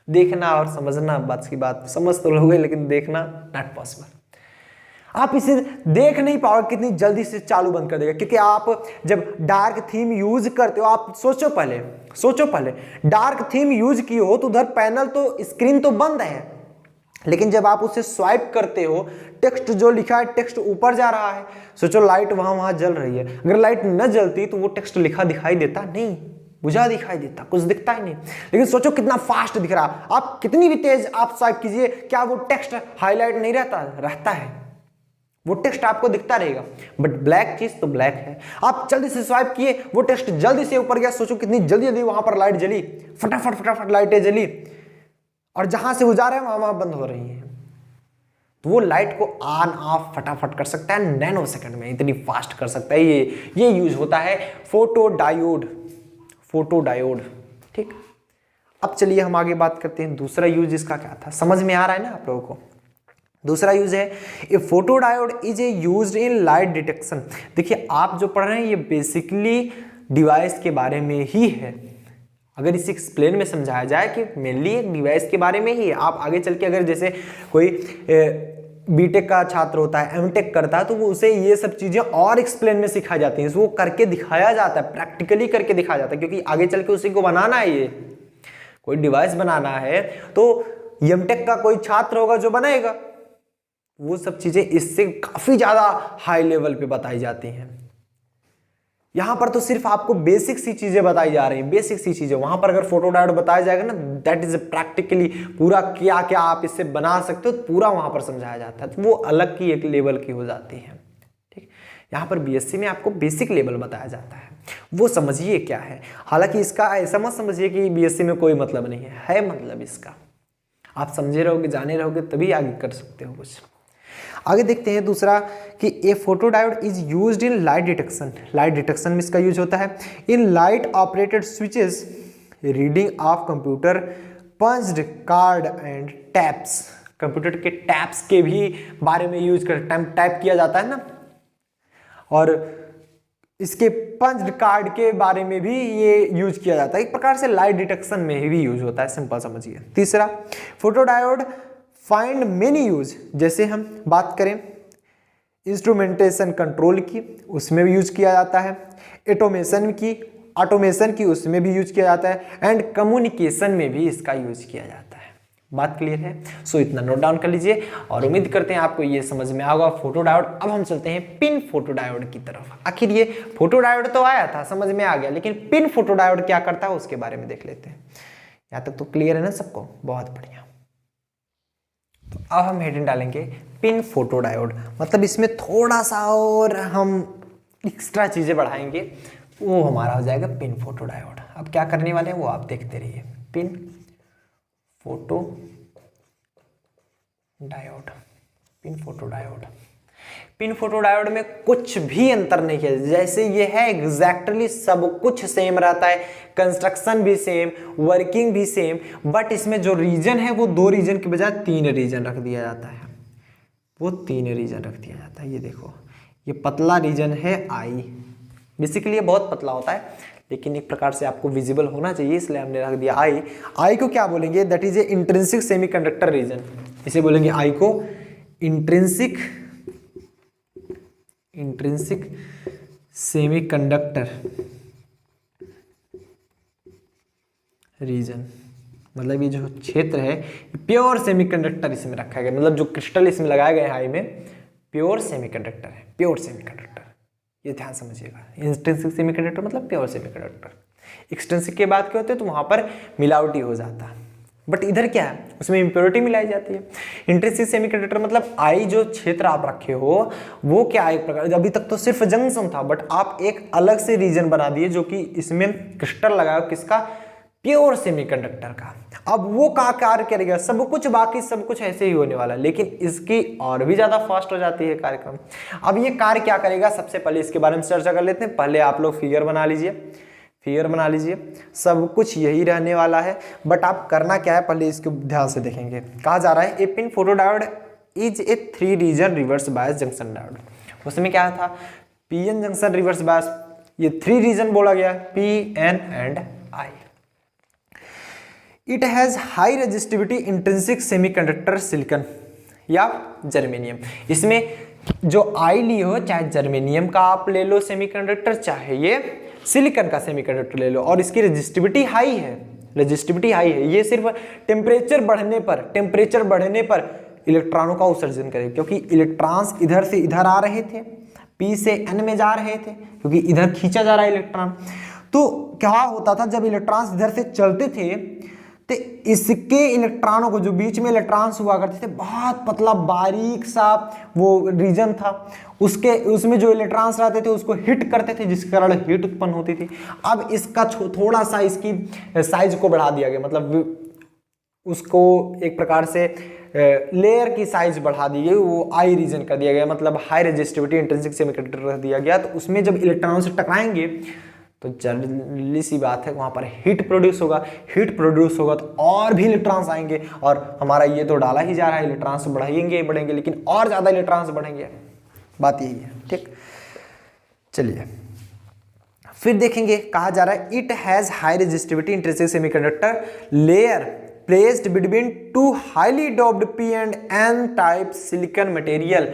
देखना और समझना बस की बात, समझ तो लोगे लेकिन देखना नॉट पॉसिबल। आप इसे देख नहीं पाओगे कितनी जल्दी से चालू बंद कर देगा, क्योंकि आप जब डार्क थीम यूज करते हो, आप सोचो पहले डार्क थीम यूज किए हो तो उधर पैनल तो स्क्रीन तो बंद है, लेकिन जब आप उसे स्वाइप करते हो, टेक्स्ट जो लिखा है टेक्स्ट ऊपर जा रहा है। सोचो लाइट वहां जल रही है, अगर लाइट न जलती तो वो टेक्स्ट लिखा दिखाई देता नहीं, बुझा दिखाई देता, कुछ दिखता ही नहीं। लेकिन सोचो कितना फास्ट दिख रहा, आप कितनी भी तेज आप स्वाइप कीजिए, क्या वो टेक्स्ट हाईलाइट नहीं रहता है, वो टेक्स्ट आपको दिखता रहेगा। बट ब्लैक चीज तो ब्लैक है, आप जल्दी से स्वाइप किए, वो टेक्स्ट जल्दी से ऊपर गया, सोचो कितनी जल्दी जल्दी वहां पर लाइट जली, फटाफट लाइटें जली, और जहां से वो जा रहे हैं वहां बंद हो रही है। तो वो लाइट को ऑन ऑफ फटाफट कर सकता है, नैनो सेकंड में इतनी फास्ट कर सकता है। ये यूज होता है फोटो डायोड। ठीक, अब चलिए हम आगे बात करते हैं दूसरा यूज इसका क्या था, समझ में आ रहा है ना आप लोगों को। दूसरा यूज है a photo diode is a used in light detection. देखिए आप जो पढ़ रहे हैं ये बेसिकली डिवाइस के बारे में ही है। अगर इसे एक्सप्लेन में समझाया जाए कि मेनली एक डिवाइस के बारे में ही है, आप आगे चल के अगर जैसे कोई बीटेक का छात्र होता है, एमटेक करता है, तो वो उसे ये सब चीजें और एक्सप्लेन में सिखाई जाती हैं, वो करके दिखाया जाता है, प्रैक्टिकली करके दिखाया जाता है, क्योंकि आगे चल के उसी को बनाना है, ये कोई डिवाइस बनाना है तो एमटेक का कोई छात्र होगा जो बनाएगा, वो सब चीजें इससे काफी ज्यादा हाई लेवल पे बताई जाती हैं। यहां पर तो सिर्फ आपको बेसिक सी चीजें बताई जा रही हैं, बेसिक सी चीजें। वहां पर अगर फोटो डायोड बताया जाएगा ना, दैट इज प्रैक्टिकली पूरा क्या क्या आप इससे बना सकते हो, पूरा वहां पर समझाया जाता है, तो वो अलग की एक लेवल की हो जाती है। ठीक, यहाँ पर बीएससी में आपको बेसिक लेवल बताया जाता है, वो समझिए क्या है। हालांकि इसका ऐसा मत समझिए कि बीएससी में कोई मतलब नहीं है मतलब इसका आप समझे रहोगे, जाने रहोगे, तभी आगे कर सकते हो कुछ। आगे देखते हैं दूसरा कि a photo diode is used in light detection. Light detection में इसका यूज होता है in light operated switches, reading of computer punched card and tapes. Computer के टैप्स के भी बारे में यूज कर, टाइप किया जाता है ना, और इसके पंच्ड कार्ड के बारे में भी ये यूज किया जाता है। एक प्रकार से लाइट डिटेक्शन में भी यूज होता है, सिंपल समझिए। तीसरा, photo diode find many use. जैसे हम बात करें इंस्ट्रूमेंटेशन कंट्रोल की, उसमें भी यूज किया जाता है, ऑटोमेशन की उसमें भी यूज किया जाता है, एंड कम्युनिकेशन में भी इसका यूज किया जाता है। बात क्लियर है? सो इतना नोट डाउन कर लीजिए और उम्मीद करते हैं आपको ये समझ में आएगा फोटो डायोड। अब हम चलते हैं पिन फोटो डायोड की तरफ। आखिर ये फोटो डायोड तो आया था, समझ में आ गया, लेकिन पिन फोटो डायोड क्या करता है उसके बारे में देख लेते हैं। यहाँ तक तो क्लियर है ना सबको? बहुत बढ़िया। तो अब हम हेडिंग डालेंगे पिन फोटो डायोड, मतलब इसमें थोड़ा सा और हम एक्स्ट्रा चीजें बढ़ाएंगे, वो हमारा हो जाएगा पिन फोटो डायोड। अब क्या करने वाले हैं वो आप देखते रहिए। Pin photo diode, pin photo diode. Pin photo diode में कुछ भी अंतर नहीं है, जैसे ये है एग्जैक्टली सब कुछ सेम रहता है, कंस्ट्रक्शन भी सेम, वर्किंग भी सेम, बट इसमें जो रीजन है वो 2 रीजन के बजाय 3 रीजन रख दिया जाता है, वो 3 रीजन रख दिया जाता है। ये देखो, ये पतला रीजन है आई, बेसिकली ये बहुत पतला होता है, लेकिन एक प्रकार से आपको विजिबल होना चाहिए, इसलिए हमने रख दिया आई। आई को क्या बोलेंगे? That is a intrinsic semiconductor region, इसे बोलेंगे आई को इंट्रिंसिक सेमीकंडक्टर रीजन। मतलब ये जो क्षेत्र है प्योर सेमीकंडक्टर इसमें रखा गया, मतलब जो क्रिस्टल इसमें लगाए गए हैं आई में प्योर सेमीकंडक्टर है, प्योर सेमीकंडक्टर, ये ध्यान समझिएगा। इंट्रिंसिक सेमीकंडक्टर मतलब प्योर सेमीकंडक्टर। एक्सट्रिंसिक के बाद क्या होते हैं तो वहां पर मिलावटी हो जाता है, बट इधर क्या है उसमें इंप्योरिटी मिलाई जाती है। इंट्रिंसिक सेमीकंडक्टर मतलब आई जो क्षेत्र आप रखे हो वो क्या है, एक प्रकार, अभी तक तो सिर्फ जंक्शन था, बट आप एक अलग से रीजन बना दिए जो कि इसमें क्रिस्टल लगाया, किसका? प्योर सेमीकंडक्टर का। अब वो का कार्य करेगा, सब कुछ बाकी सब कुछ ऐसे ही होने वाला है, लेकिन इसकी और भी ज्यादा फास्ट हो जाती है कार्यक्रम। अब ये कार्य क्या करेगा, सबसे पहले इसके बारे में चर्चा कर लेते हैं। पहले आप लोग फिगर बना लीजिए, फिगर बना लीजिए, सब कुछ यही रहने वाला है, बट आप करना क्या है पहले इसको ध्यान से देखेंगे। कहा जा रहा है a PIN photo diode is a 3 region reverse bias junction diode. उसमें क्या था? पीएन जंक्शन रिवर्स बायस, ये 3 रीजन बोला गया, P N and I. It has high resistivity intrinsic semiconductor silicon या जर्मेनियम। इसमें जो आई ली हो, चाहे जर्मेनियम का आप ले लो सेमीकंडक्टर, चाहे ये सिलिकॉन का सेमीकंडक्टर ले लो, और इसकी रेजिस्टिविटी हाई है, रेजिस्टिविटी हाई है। ये सिर्फ टेम्परेचर बढ़ने पर इलेक्ट्रॉनों का उत्सर्जन करेगा, क्योंकि इलेक्ट्रॉन्स इधर से इधर आ रहे थे, पी से एन में जा रहे थे, क्योंकि इधर खींचा जा रहा है इलेक्ट्रॉन। तो क्या होता था, जब इलेक्ट्रॉन्स इधर से चलते थे तो इसके इलेक्ट्रॉनों को, जो बीच में इलेक्ट्रॉन्स हुआ करते थे, बहुत पतला बारीक सा वो रीजन था, उसमें जो इलेक्ट्रॉन्स रहते थे उसको हिट करते थे, जिसके कारण हीट उत्पन्न होती थी। अब इसका थोड़ा सा इसकी साइज को बढ़ा दिया गया, मतलब उसको एक प्रकार से लेयर की साइज बढ़ा दी गई, वो आई रीजन कर दिया गया, मतलब हाई रेजिस्टिविटी इंट्रिंसिक सेमीकंडक्टर रख दिया गया। तो उसमें जब इलेक्ट्रॉनों से टकराएंगे तो जनरली सी बात है वहाँ पर हीट प्रोड्यूस होगा, हीट प्रोड्यूस होगा तो और भी इलेक्ट्रॉन्स आएंगे, और हमारा ये तो डाला ही जा रहा है, इलेक्ट्रॉन्स बढ़ेंगे बढ़ेंगे, लेकिन और ज़्यादा इलेक्ट्रॉन्स बढ़ेंगे, बात यही है। ठीक, चलिए फिर देखेंगे, कहा जा रहा है it has high resistivity intrinsic semiconductor layer placed between two highly doped P and N type silicon material.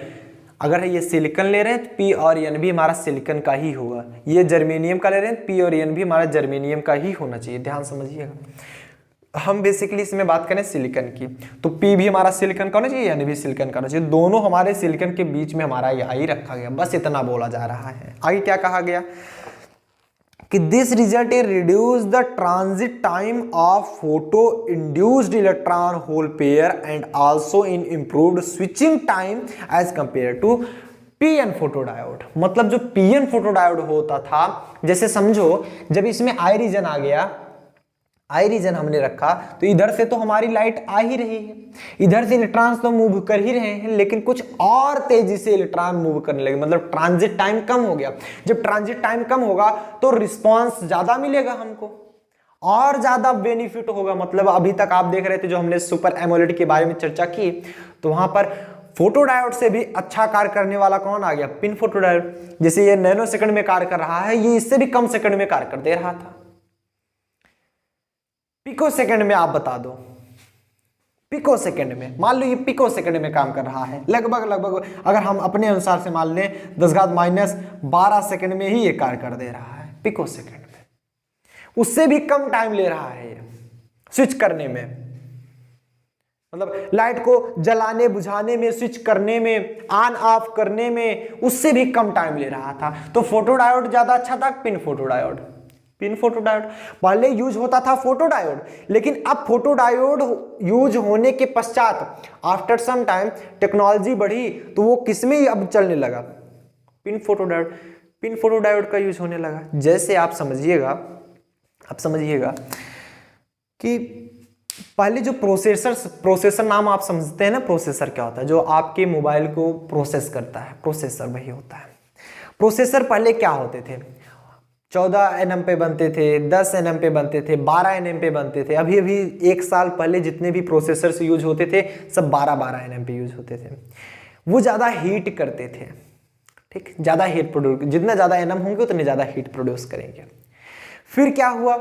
अगर ये सिलिकॉन ले रहे हैं तो पी और एन भी हमारा सिलिकॉन का ही होगा, ये जर्मेनियम का ले रहे हैं पी और एन भी हमारा जर्मेनियम का ही होना चाहिए, ध्यान समझिएगा। हम बेसिकली इसमें बात करें सिलिकॉन की, तो पी भी हमारा सिलिकॉन का होना चाहिए, एन भी सिलिकॉन का होना चाहिए, दोनों हमारे सिलिकॉन के बीच में हमारा ये आई रखा गया, बस इतना बोला जा रहा है। आगे क्या कहा गया कि this result reduce the transit time of photo induced electron hole pair and also in improved switching time as compare to PN photodiode. मतलब जो पीएन फोटोडायोड होता था, जैसे समझो जब इसमें आई रीजन आ गया, आई रीजन हमने रखा तो इधर से तो हमारी लाइट आ ही रही है, इधर से इलेक्ट्रॉन्स तो मूव कर ही रहे हैं, लेकिन कुछ और तेजी से इलेक्ट्रॉन मूव करने लगे, मतलब ट्रांजिट टाइम कम हो गया। जब ट्रांजिट टाइम कम होगा तो रिस्पांस ज्यादा मिलेगा हमको, और ज्यादा बेनिफिट होगा। मतलब अभी तक आप देख रहे थे जो हमने सुपर एमोलेड के बारे में चर्चा की, तो वहां पर फोटोडायोड से भी अच्छा कार्य करने वाला कौन आ गया, पिन फोटोडायोड। जैसे ये नैनो सेकंड में कार्य कर रहा है, ये इससे भी कम सेकंड में कार्य कर दे रहा था। पिको सेकंड में आप बता दो, पिको सेकंड में मान लो ये पिको सेकंड में काम कर रहा है, लगभग अगर हम अपने अनुसार से मान लें 10⁻12 सेकंड में ही ये कार्य कर दे रहा है, पिको सेकंड में, उससे भी कम टाइम ले रहा है ये स्विच करने में। मतलब लाइट को जलाने बुझाने में, स्विच करने में, ऑन ऑफ करने में, उससे भी कम टाइम ले रहा था। तो फोटोडायोड ज्यादा अच्छा था, पिन फोटोडायोड। पिन फोटोडायोड पहले यूज होता था फोटोडायोड, लेकिन अब फोटोडायोड यूज होने के पश्चात आफ्टर सम टाइम टेक्नोलॉजी बढ़ी तो वो किसमें अब चलने लगा, पिन फोटोडायोड। पिन फोटोडायोड का यूज होने लगा। जैसे आप समझिएगा कि पहले जो प्रोसेसर नाम आप समझते हैं ना, प्रोसेसर क्या होता है, जो आपके मोबाइल को प्रोसेस करता है, प्रोसेसर वही होता है। प्रोसेसर पहले क्या होते थे, 14 nm पे बनते थे, 10 nm पे बनते थे, 12 nm पे बनते थे। अभी एक साल पहले जितने भी प्रोसेसर्स यूज होते थे सब 12 nm पे यूज होते थे। वो ज़्यादा हीट करते थे, ठीक, ज़्यादा हीट प्रोड्यूस, जितना ज़्यादा nm होंगे उतने ज़्यादा हीट प्रोड्यूस करेंगे। फिर क्या हुआ,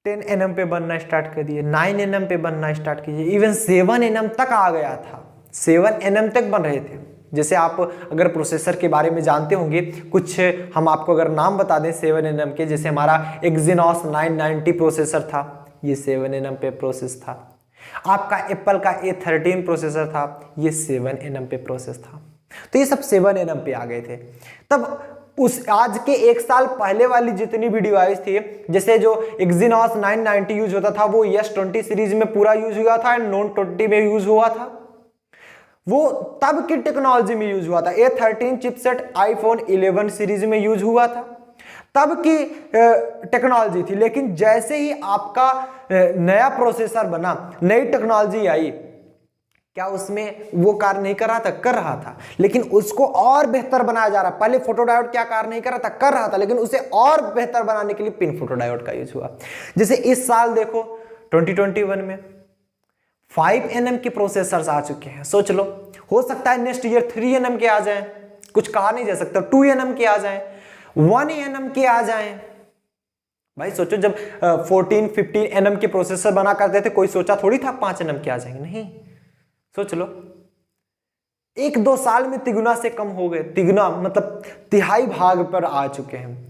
10 nm पे बनना स्टार्ट कर दिए, 9 nm पे बनना स्टार्ट कीजिए, इवन 7 nm तक आ गया था, 7 nm तक बन रहे थे। जैसे आप अगर प्रोसेसर के बारे में जानते होंगे, कुछ हम आपको अगर नाम बता दें 7 nm के, जैसे हमारा एक्जिनोस 990 प्रोसेसर था, ये 7 nm पे प्रोसेस था। आपका एप्पल का A13 प्रोसेसर था, ये 7 nm पे प्रोसेस था। तो ये सब 7 nm पे आ गए थे। तब उस आज के एक साल पहले वाली जितनी भी डिवाइस थी, जैसे जो एक्जिनोस 990 यूज होता था वो S20 सीरीज में पूरा यूज हुआ था, नॉन 20 में यूज हुआ था, वो तब की टेक्नोलॉजी में यूज हुआ था। A13 चिपसेट आईफोन 11 सीरीज में यूज हुआ था, तब की टेक्नोलॉजी थी। लेकिन जैसे ही आपका नया प्रोसेसर बना, नई टेक्नोलॉजी आई, क्या उसमें वो कार्य नहीं कर रहा था, कर रहा था, लेकिन उसको और बेहतर बनाया जा रहा। पहले फोटोडायोड क्या कार्य नहीं कर रहा था, कर रहा था, लेकिन उसे और बेहतर बनाने के लिए पिन फोटोडायोड का यूज हुआ। जैसे इस साल देखो 2021 में 5 nm के प्रोसेसर्स आ चुके हैं। सोच लो, हो सकता है नेक्स्ट ईयर 3 nm के आ जाएं, कुछ कहा नहीं जा सकता, 2 nm के आ जाएं, 1 nm के आ जाएं। भाई सोचो, जब 14-15 nm के प्रोसेसर बना करते थे, कोई सोचा थोड़ी था 5 nm के आ जाएंगे, नहीं। सोच लो 1-2 साल में तिगुना से कम हो गए, तिगुना मतलब तिहाई भाग पर आ चुके हैं।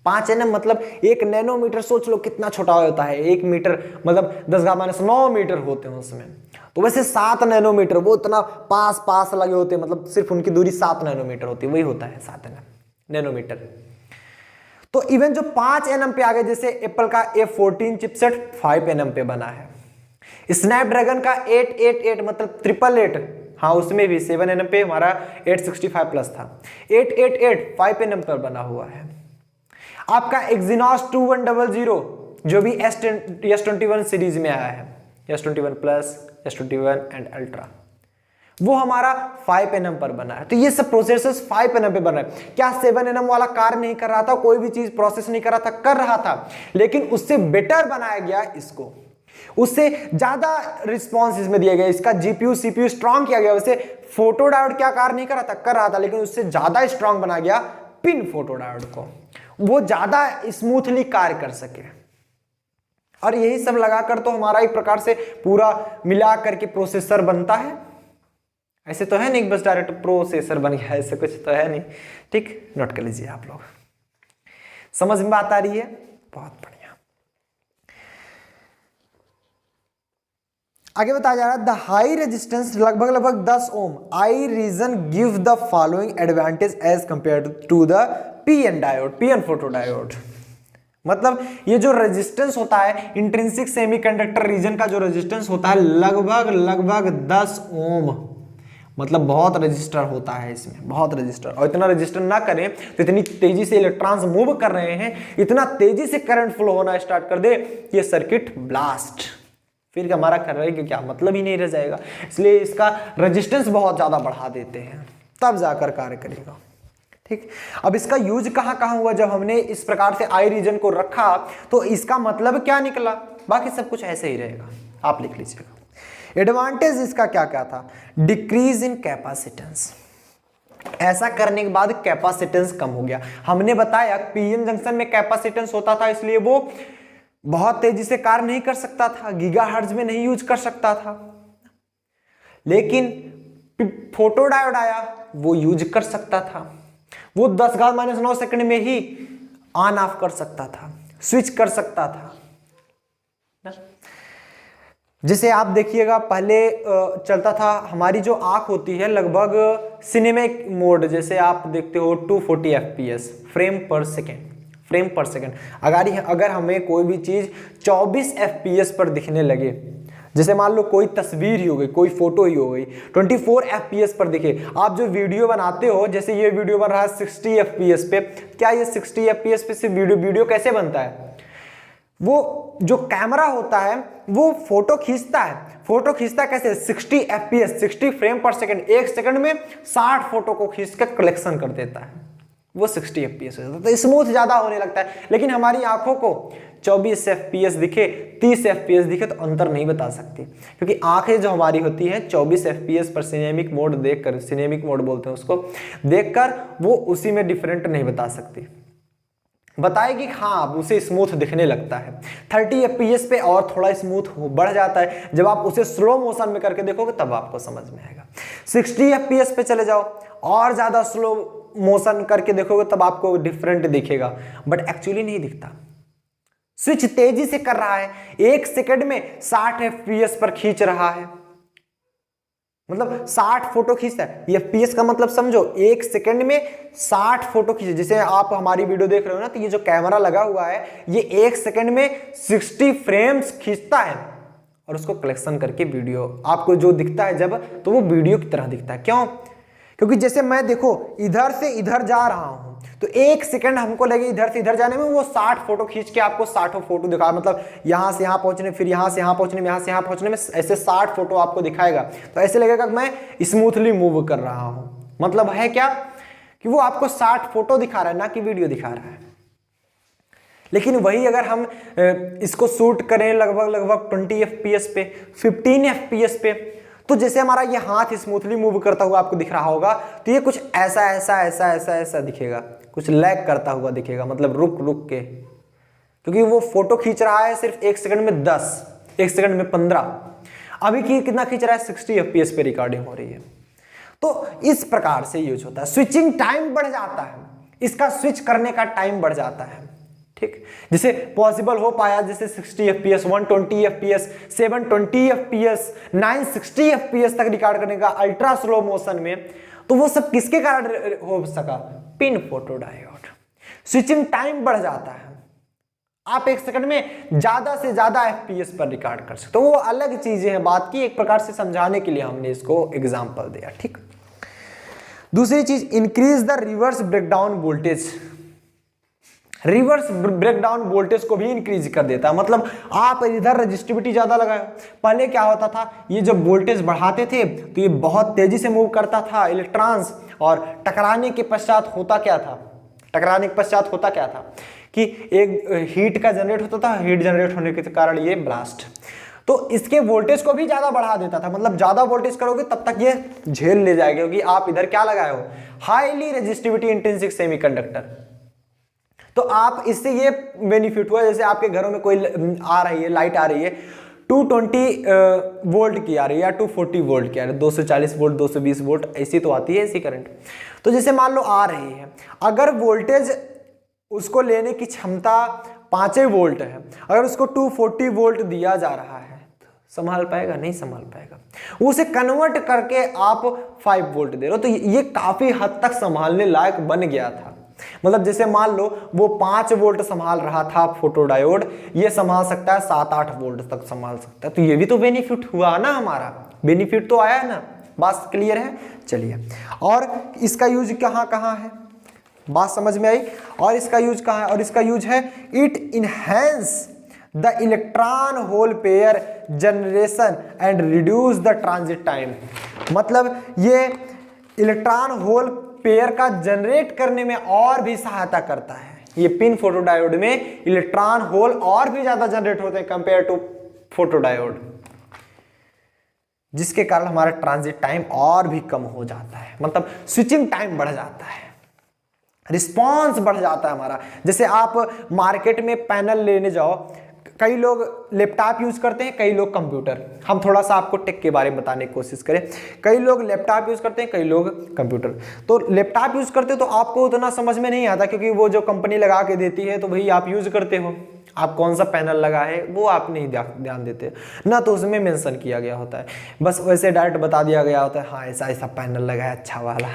5 nm मतलब 1 नैनोमीटर, सोच लो कितना छोटा होता है। 1 मीटर मतलब 10⁻9 मीटर होते हैं उसमें। तो वैसे 7 नैनोमीटर, वो इतना पास लगे होते हैं, मतलब सिर्फ उनकी दूरी 7 नैनोमीटर होती है, वही होता है 7 नैनोमीटर। तो इवन जो 5 nm पे आ गए, जैसे एप्पल का A14 चिपसेट 5 nm पे बना है, स्नैपड्रैगन का 888 मतलब 888, हाँ उसमें भी 7 nm पे हमारा 865 प्लस था, 888 5 nm पर बना हुआ है। आपका एक्जिनोस 2100 जो भी S21 सीरीज में आया है, S21 plus, S21 and ultra, वो हमारा 5 nm पर बना है। तो ये सब प्रोसेसर्स 5 nm पे बन रहे हैं। क्या 7 nm वाला कार्य नहीं कर रहा था, कोई भी चीज प्रोसेस नहीं कर रहा था? कर रहा था, लेकिन उससे बेटर बनाया गया इसको, उससे ज्यादा रिस्पॉन्स इसमें दिया गया, इसका जीपीयू सीपीयू स्ट्रांग किया गया। वैसे फोटो डायोड क्या कार्य नहीं कर रहा था? कर रहा था, लेकिन उससे ज्यादा स्ट्रांग बनाया गया पिन फोटो डायोड को, वो ज्यादा स्मूथली कार्य कर सके। और यही सब लगाकर तो हमारा एक प्रकार से पूरा मिला करके प्रोसेसर बनता है। ऐसे तो है नहीं बस डायरेक्ट प्रोसेसर बन गया, ऐसे कुछ तो है नहीं। ठीक, नोट कर लीजिए आप लोग। समझ में बात आ रही है? बहुत बढ़िया। आगे बताया जा रहा है द हाई रेजिस्टेंस लगभग 10 ohm I region give the following advantage as compare to the PN diode, PN photo diode. मतलब ये जो रेजिस्टेंस होता है इंट्रिंसिक सेमीकंडक्टर रीजन का जो रेजिस्टेंस होता है लगभग 10 ओम, मतलब बहुत रजिस्टर होता है इसमें, बहुत रजिस्टर। और इतना रजिस्टर ना करें तो इतनी तेजी से इलेक्ट्रॉन्स मूव कर रहे हैं, इतना तेजी से करंट फ्लो होना स्टार्ट कर दे, ये सर्किट ब्लास्ट, फिर हमारा कर रहे हैं क्या मतलब ही नहीं रह जाएगा। इसलिए इसका रेजिस्टेंस बहुत ज्यादा बढ़ा देते हैं, तब जाकर कार्य करेगा। ठीक, अब इसका यूज कहां कहां हुआ? जब हमने इस प्रकार से आई रीजन को रखा तो इसका मतलब क्या निकला? बाकी सब कुछ ऐसे ही रहेगा, आप लिख लीजिएगा। एडवांटेज इसका क्या क्या था? डिक्रीज इन कैपेसिटेंस, ऐसा करने के बाद कैपेसिटेंस कम हो गया। हमने बताया पीएन जंक्शन में कैपेसिटेंस होता था, इसलिए वो बहुत तेजी से कार्य नहीं कर सकता था, गीगाहर्ट्ज में नहीं यूज कर सकता था। लेकिन फोटो डायोड आया, वो यूज कर सकता था, वो 10⁻⁹ सेकंड में ही ऑन ऑफ कर सकता था, स्विच कर सकता था। जैसे आप देखिएगा पहले चलता था, हमारी जो आंख होती है लगभग सिनेमैटिक मोड, जैसे आप देखते हो 240 fps फ्रेम पर सेकेंड। अगर हमें कोई भी चीज 24 fps पर दिखने लगे, जैसे मान लो कोई तस्वीर ही हो गई, कोई फोटो ही हो गई, 24 fps पर दिखे, आप जो वीडियो बनाते हो, जैसे ये वीडियो बन रहा है 60 fps पे, क्या ये 60 fps पे से वीडियो कैसे बनता है? वो जो कैमरा होता है वो फोटो खींचता है कैसे? 60 fps 60 फ्रेम पर सेकंड, एक सेकंड में 60 फोटो को खींच कर कलेक्शन कर देता है, वो 60 fps होता है, तो स्मूथ ज्यादा होने लगता है। लेकिन हमारी आंखों को 24 fps दिखे, 30 fps दिखे तो अंतर नहीं बता सकती, क्योंकि आंखें जो हमारी होती हैं 24 fps पर सिनेमिक मोड देखकर, सिनेमिक मोड बोलते हैं उसको, देखकर वो उसी में डिफरेंट नहीं बता सकती, बताएगी हाँ उसे स्मूथ दिखने लगता है। 30 fps पे और थोड़ा स्मूथ बढ़ जाता है, जब आप उसे स्लो मोशन में करके देखोगे तब आपको समझ में आएगा। 60 fps पे चले जाओ, और ज्यादा स्लो मोशन करके देखोगे तब आपको डिफरेंट दिखेगा, बट एक्चुअली नहीं दिखता। स्विच तेजी से कर रहा है, एक सेकंड में 60 fps पर खींच रहा है, मतलब 60 फोटो खींचता है। एफपीएस का मतलब समझो, एक सेकंड में 60 फोटो खींचे। जैसे आप हमारी वीडियो देख रहे हो ना, तो ये जो कैमरा लगा हुआ है ये एक सेकंड में 60 फ्रेम्स खींचता है और उसको कलेक्शन करके वीडियो आपको जो दिखता है जब, तो वो वीडियो की तरह दिखता है। क्यों? क्योंकि जैसे मैं देखो इधर से इधर जा रहा हूं, तो एक सेकंड हमको लगे इधर से इधर जाने में, वो 60 फोटो खींच के आपको 60 फोटो दिखा, मतलब यहां से यहां पहुंचने, फिर यहां से यहां पहुंचने में, यहां से यहां पहुंचने में ऐसे 60 फोटो आपको दिखाएगा। तो ऐसे लगेगा कि मैं स्मूथली मूव कर रहा हूं। मतलब है क्या कि वो आपको 60 फोटो दिखा रहा है, ना कि वीडियो दिखा रहा है। लेकिन वही अगर हम इसको शूट करें लगभग 20 fps पे, 15 fps पे, तो जैसे हमारा ये हाथ स्मूथली मूव करता हुआ आपको दिख रहा होगा, तो ये कुछ ऐसा दिखेगा, कुछ लैग करता हुआ दिखेगा, मतलब रुक रुक के, क्योंकि वो फोटो खींच रहा है सिर्फ एक सेकंड में 10, एक सेकंड में 15। अभी कितना खींच रहा है? 60 fps पे रिकॉर्डिंग हो रही है। तो इस प्रकार से यूज होता है। स्विचिंग टाइम बढ़ जाता है, इसका स्विच करने का टाइम बढ़ जाता है। ठीक, जिसे पॉसिबल हो पाया, जैसे 60 fps, 120 fps, 720 fps, 960 fps तक रिकॉर्ड करने का अल्ट्रा स्लो मोशन में, तो वो सब किसके कारण हो सका? Pin photo diode. Switching time बढ़ जाता है, आप एक सेकंड में ज्यादा से ज्यादा fps पर रिकॉर्ड कर सकते हो। वो अलग चीजें हैं, बात की एक प्रकार से समझाने के लिए हमने इसको एग्जांपल दिया। ठीक, दूसरी चीज, increase the reverse breakdown voltage. Reverse breakdown voltage को भी इंक्रीज कर देता है। मतलब आप इधर रजिस्टिविटी ज्यादा लगाए, पहले क्या होता था, ये जब वोल्टेज बढ़ाते थे तो ये बहुत तेजी से मूव करता था इलेक्ट्रॉन्स, और टकराने के पश्चात होता क्या था, कि एक हीट का जनरेट होता था, हीट जनरेट होने के कारण ये ब्लास्ट, तो इसके वोल्टेज को भी ज्यादा बढ़ा देता था। मतलब ज्यादा वोल्टेज करोगे तब तक ये झेल ले जाएगा, क्योंकि आप इधर क्या लगाए हो, हाईली रेजिस्टिविटी इंटेंसिव सेमीकंडक्टर। तो आप इससे ये बेनिफिट हुआ, जैसे आपके घरों में कोई आ रही है, लाइट आ रही है 220 वोल्ट की आ रही है या 240 वोल्ट की आ रही है, 240 वोल्ट 220 वोल्ट ऐसी तो आती है ऐसी करंट। तो जैसे मान लो आ रही है, अगर वोल्टेज उसको लेने की क्षमता 5 वोल्ट है, अगर उसको 240 वोल्ट दिया जा रहा है, संभाल पाएगा? नहीं संभाल पाएगा। उसे कन्वर्ट करके आप 5 वोल्ट दे रहे हो, तो ये काफी हद तक संभालने लायक बन गया था। मतलब जैसे मान लो वो 5 वोल्ट संभाल रहा था फोटोडायोड, ये संभाल सकता है 7-8 वोल्ट तक संभाल सकता है। तो ये भी तो बेनिफिट हुआ ना, हमारा बेनिफिट तो आया ना। बात क्लियर है? चलिए, और इसका यूज कहाँ कहाँ है, बात समझ में आई? और इसका यूज कहाँ है? और इसका यूज है it enhance the electron hole pair generation and reduce the transit time. मतलब ये इलेक्ट्रॉन होल पेयर का जनरेट करने में और भी सहायता करता है। ये पिन फोटोडायोड में इलेक्ट्रॉन होल और भी ज्यादा जनरेट होते हैं कंपेयर टू फोटोडायोड, जिसके कारण हमारा ट्रांजिट टाइम और भी कम हो जाता है। मतलब स्विचिंग टाइम बढ़ जाता है, रिस्पॉन्स बढ़ जाता है हमारा। जैसे आप मार्केट में पैनल लेने जाओ, कई लोग लैपटॉप यूज करते हैं, कई लोग कंप्यूटर। हम थोड़ा सा आपको टेक के बारे में बताने की कोशिश करें। कई लोग लैपटॉप यूज करते हैं, कई लोग कंप्यूटर। तो लैपटॉप यूज करते हो तो आपको उतना समझ में नहीं आता, क्योंकि वो जो कंपनी लगा के देती है तो भाई आप यूज करते हो। आप कौन सा पैनल लगा है वो आप नहीं ध्यान देते ना, तो उसमें मेंशन किया गया होता है, बस वैसे डायरेक्ट बता दिया गया होता है, हाँ ऐसा ऐसा पैनल लगा है अच्छा वाला।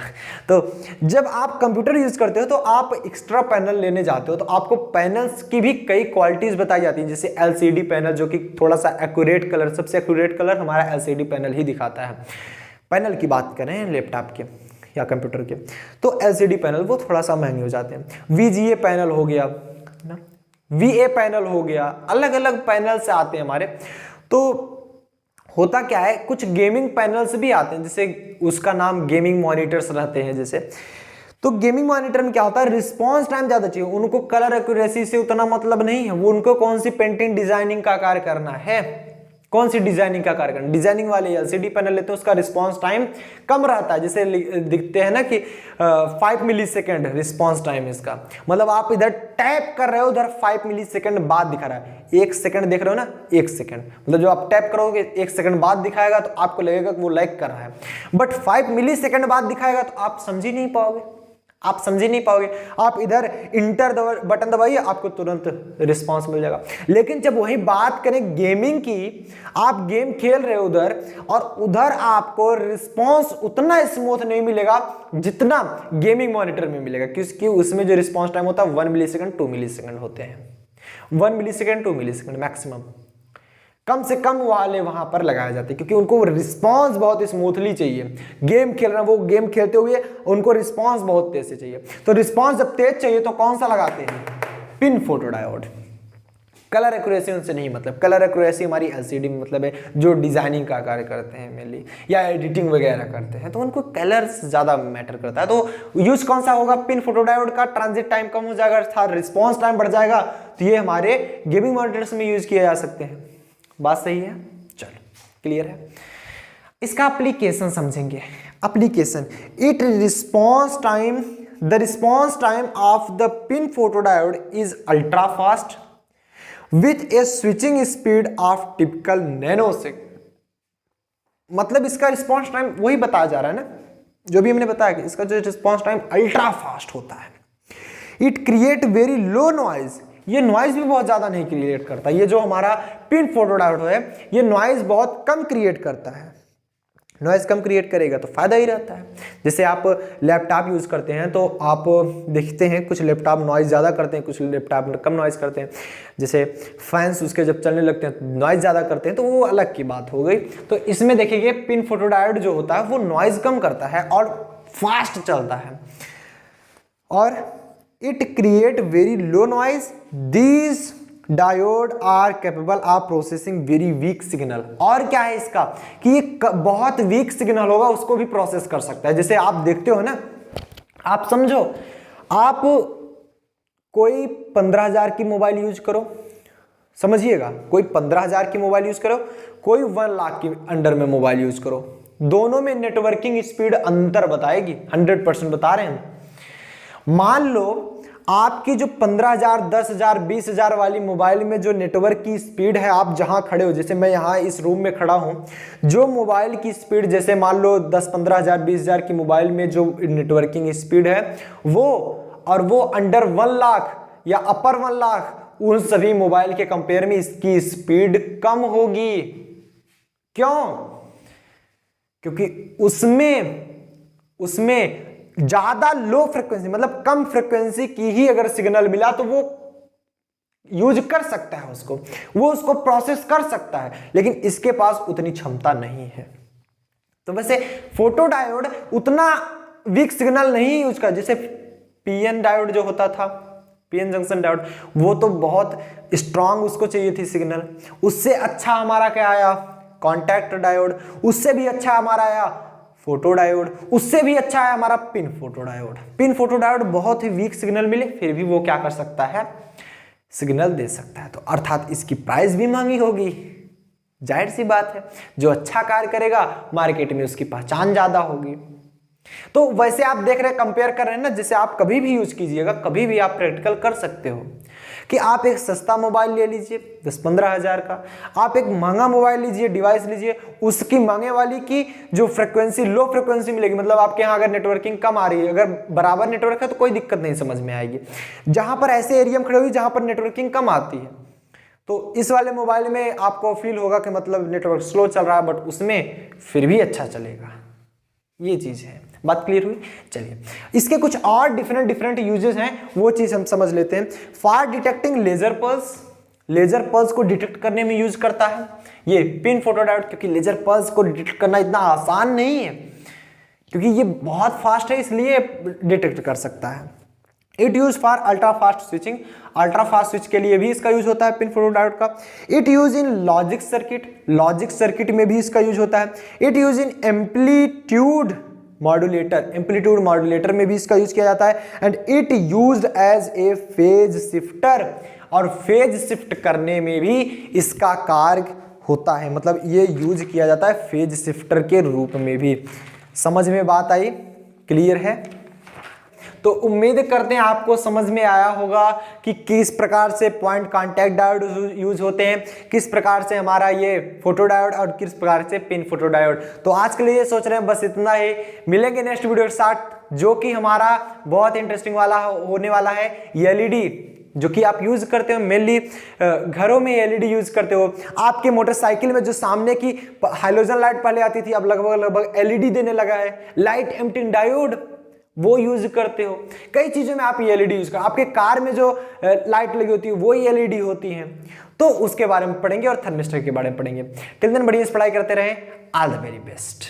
तो जब आप कंप्यूटर यूज करते हो तो आप एक्स्ट्रा पैनल लेने जाते हो, तो आपको पैनल्स की भी कई क्वालिटीज बताई जाती हैं। जैसे एलसीडी पैनल, जो कि थोड़ा सा एक्यूरेट कलर, सबसे एक्यूरेट कलर हमारा एलसीडी पैनल ही दिखाता है। पैनल की बात करें लैपटॉप के या कंप्यूटर के, तो एलसीडी पैनल वो थोड़ा सा महंगे हो जाते हैं। वीजीए पैनल हो गया ना, वीए पैनल हो गया, अलग अलग पैनल से आते हैं हमारे। तो होता क्या है, कुछ गेमिंग पैनल्स भी आते हैं, जैसे उसका नाम गेमिंग मॉनिटर्स रहते हैं जैसे। तो गेमिंग मॉनिटर में क्या होता है, रिस्पॉन्स टाइम ज्यादा चाहिए, उनको कलर एक्यूरेसी से उतना मतलब नहीं है, वो उनको कौन सी पेंटिंग डिजाइनिंग का कार्य करना है, कौन सी डिजाइनिंग का कार्य करना। डिजाइनिंग वाले एलसीडी पैनल लेते हैं, उसका रिस्पॉन्स टाइम कम रहता है, जैसे दिखते हैं ना कि 5 मिली सेकेंड रिस्पॉन्स टाइम इसका। मतलब आप इधर टैप कर रहे हो, उधर 5 मिली सेकेंड बाद दिखा रहा है। 1 सेकंड देख रहे हो ना, 1 सेकंड, मतलब जो आप टैप करोगे 1 सेकंड बाद दिखाएगा तो आपको लगेगा कि वो लैग कर रहा है, बट 5 मिली सेकेंड बाद दिखाएगा तो आप समझ ही नहीं पाओगे, आप समझ ही नहीं पाओगे। आप इधर इंटर बटन दबाइए, आपको तुरंत रिस्पांस मिल जाएगा। लेकिन जब वही बात करें गेमिंग की, आप गेम खेल रहे हो उधर, और उधर आपको रिस्पांस उतना स्मूथ नहीं मिलेगा जितना गेमिंग मॉनिटर में मिलेगा, क्योंकि उसमें जो रिस्पांस टाइम होता है 1 मिली सेकंड 2 मिली सेकंड होते हैं। 1 मिली सेकंड 2 मिली सेकंड मैक्सिमम, कम से कम वाले वहां पर लगाए जाते हैं, क्योंकि उनको रिस्पांस बहुत स्मूथली चाहिए। गेम खेल रहे हैं, वो गेम खेलते हुए उनको रिस्पांस बहुत तेज से चाहिए। तो रिस्पांस जब तेज चाहिए तो कौन सा लगाते हैं, पिन फोटोडायोड। कलर एक्यूरेसी उनसे नहीं मतलब, कलर एक्यूरेसी हमारी एलसीडी में मतलब है, जो डिजाइनिंग का कार्य करते हैं मेनली या एडिटिंग वगैरह करते हैं, तो उनको कलर्स ज्यादा मैटर करता है। तो यूज कौन सा होगा, पिन फोटोडायोड का। ट्रांजिट टाइम कम हो जाएगा, अर्थात रिस्पॉन्स टाइम बढ़ जाएगा। तो ये हमारे गेमिंग मॉनिटर्स में यूज किए जा सकते हैं। बात सही है, चलो क्लियर है। इसका एप्लीकेशन समझेंगे। Application, it response time, the response time of the pin photodiode is ultra fast with A switching speed of typical nanosecond. मतलब इसका रिस्पॉन्स टाइम वही बताया जा रहा है ना, जो भी हमने बताया कि इसका जो रिस्पॉन्स टाइम अल्ट्रा फास्ट होता है। It create very low noise, ये नॉइज भी बहुत ज्यादा नहीं क्रिएट करता। ये जो हमारा पिन फोटोडायोड है, ये नॉइज बहुत कम क्रिएट करता है। नॉइज कम क्रिएट करेगा तो फायदा ही रहता है। जैसे आप लैपटॉप यूज करते हैं तो आप देखते हैं कुछ लैपटॉप नॉइज ज़्यादा करते हैं, कुछ लैपटॉप कम नॉइज करते हैं। जैसे फैंस उसके जब चलने लगते हैं तो नॉइज ज़्यादा करते हैं, तो वो अलग की बात हो गई। तो इसमें देखिए पिन फोटोडायोड जो होता है वो नॉइज कम करता है और फास्ट चलता है। और it create very low noise, these diode are capable of processing very weak signal. और क्या है इसका कि ये बहुत वीक सिग्नल होगा उसको भी प्रोसेस कर सकता है। जैसे आप देखते हो ना, आप समझो आप कोई 15,000 की मोबाइल यूज करो, समझिएगा, कोई 15,000 की मोबाइल यूज करो, कोई 1 लाख की अंडर में मोबाइल यूज करो, दोनों में नेटवर्किंग स्पीड अंतर बताएगी, 100% बता रहे हैं। मान लो आपकी जो 15,000, 10,000, 20,000 वाली मोबाइल में जो नेटवर्क की स्पीड है, आप जहां खड़े हो, जैसे मैं यहाँ इस रूम में खड़ा हूं, जो मोबाइल की स्पीड जैसे मान लो 10-15,000, 20,000 की मोबाइल में जो नेटवर्किंग स्पीड है वो, और वो अंडर 1 लाख या अपर 1 लाख, उन सभी मोबाइल के कंपेयर में इसकी स्पीड कम होगी। क्यों? क्योंकि उसमें ज्यादा लो फ्रिक्वेंसी, मतलब कम फ्रिक्वेंसी की ही अगर सिग्नल मिला तो वो यूज कर सकता है, वो उसको प्रोसेस कर सकता है, लेकिन इसके पास उतनी क्षमता नहीं है। तो वैसे फोटो डायोड उतना वीक सिग्नल नहीं यूज कर, जैसे पीएन डायोड जो होता था, पीएन जंक्शन डायोड, वो तो बहुत स्ट्रांग उसको चाहिए थी सिग्नल। उससे अच्छा हमारा क्या आया? Contact diode. उससे भी अच्छा हमारा आया फोटो डायोड। उससे भी अच्छा है हमारा pin photo diode. Pin photo diode बहुत ही वीक सिग्नल मिले फिर भी वो क्या कर सकता है? सिग्नल दे सकता है। तो अर्थात इसकी प्राइस भी महंगी होगी, जाहिर सी बात है। जो अच्छा कार्य करेगा मार्केट में उसकी पहचान ज्यादा होगी। तो वैसे आप देख रहे, कंपेयर कर रहे हैं ना, जैसे आप कभी भी यूज कीजिएगा, कभी भी आप प्रैक्टिकल कर सकते हो कि आप एक सस्ता मोबाइल ले लीजिए 10-15 हजार का, आप एक महंगा मोबाइल लीजिए, डिवाइस लीजिए, उसकी महंगे वाली की जो फ्रिक्वेंसी, लो फ्रिक्वेंसी मिलेगी, मतलब आपके यहाँ अगर नेटवर्किंग कम आ रही है, अगर बराबर नेटवर्क है तो कोई दिक्कत नहीं समझ में आएगी। जहां पर ऐसे एरिया में खड़े हुई जहां पर नेटवर्किंग कम आती है, तो इस वाले मोबाइल में आपको फील होगा कि मतलब नेटवर्क स्लो चल रहा है, बट उसमें फिर भी अच्छा चलेगा। ये चीज है। बात क्लियर हुई? चलिए, इसके कुछ और डिफरेंट यूजेस हैं, वो चीज हम समझ लेते हैं। फॉर डिटेक्टिंग लेजर पल्स को डिटेक्ट करने में यूज करता है ये पिन फोटो डायोड, क्योंकि लेजर पल्स को डिटेक्ट करना इतना आसान नहीं है, क्योंकि ये बहुत फास्ट है, इसलिए डिटेक्ट कर सकता है। It use for ultra fast switching, ultra fast switch के लिए भी इसका यूज होता है पिन फोटो डायोड का। It use in logic circuit में भी इसका यूज होता है। It use in amplitude modulator में भी इसका यूज किया जाता है। And it used as a phase shifter, और फेज शिफ्ट करने में भी इसका कार्य होता है, मतलब ये यूज किया जाता है फेज शिफ्टर के रूप में भी। समझ में बात आई? क्लियर है? तो उम्मीद करते हैं आपको समझ में आया होगा कि किस प्रकार से पॉइंट कांटेक्ट डायोड यूज होते हैं, किस प्रकार से हमारा ये फोटो डायोड, और किस प्रकार से पिन फोटो डायोड। तो आज के लिए सोच रहे हैं बस इतना ही। मिलेंगे नेक्स्ट वीडियो के साथ, जो कि हमारा बहुत इंटरेस्टिंग वाला होने वाला है। एलईडी जो कि आप यूज करते हो, मेनली घरों में एलईडी यूज करते हो। आपके मोटरसाइकिल में जो सामने की हाइलोजन लाइट पहले आती थी, अब लगभग एलईडी देने लगा है। लाइट एमिटिंग डायोड वो यूज करते हो। कई चीजों में आप एलईडी यूज कर, आपके कार में जो लाइट लगी होती है वो एलईडी होती है। तो उसके बारे में पढ़ेंगे और थर्मिस्टर के बारे में पढ़ेंगे। टिल देन बढ़िया पढ़ाई करते रहें। All the very best.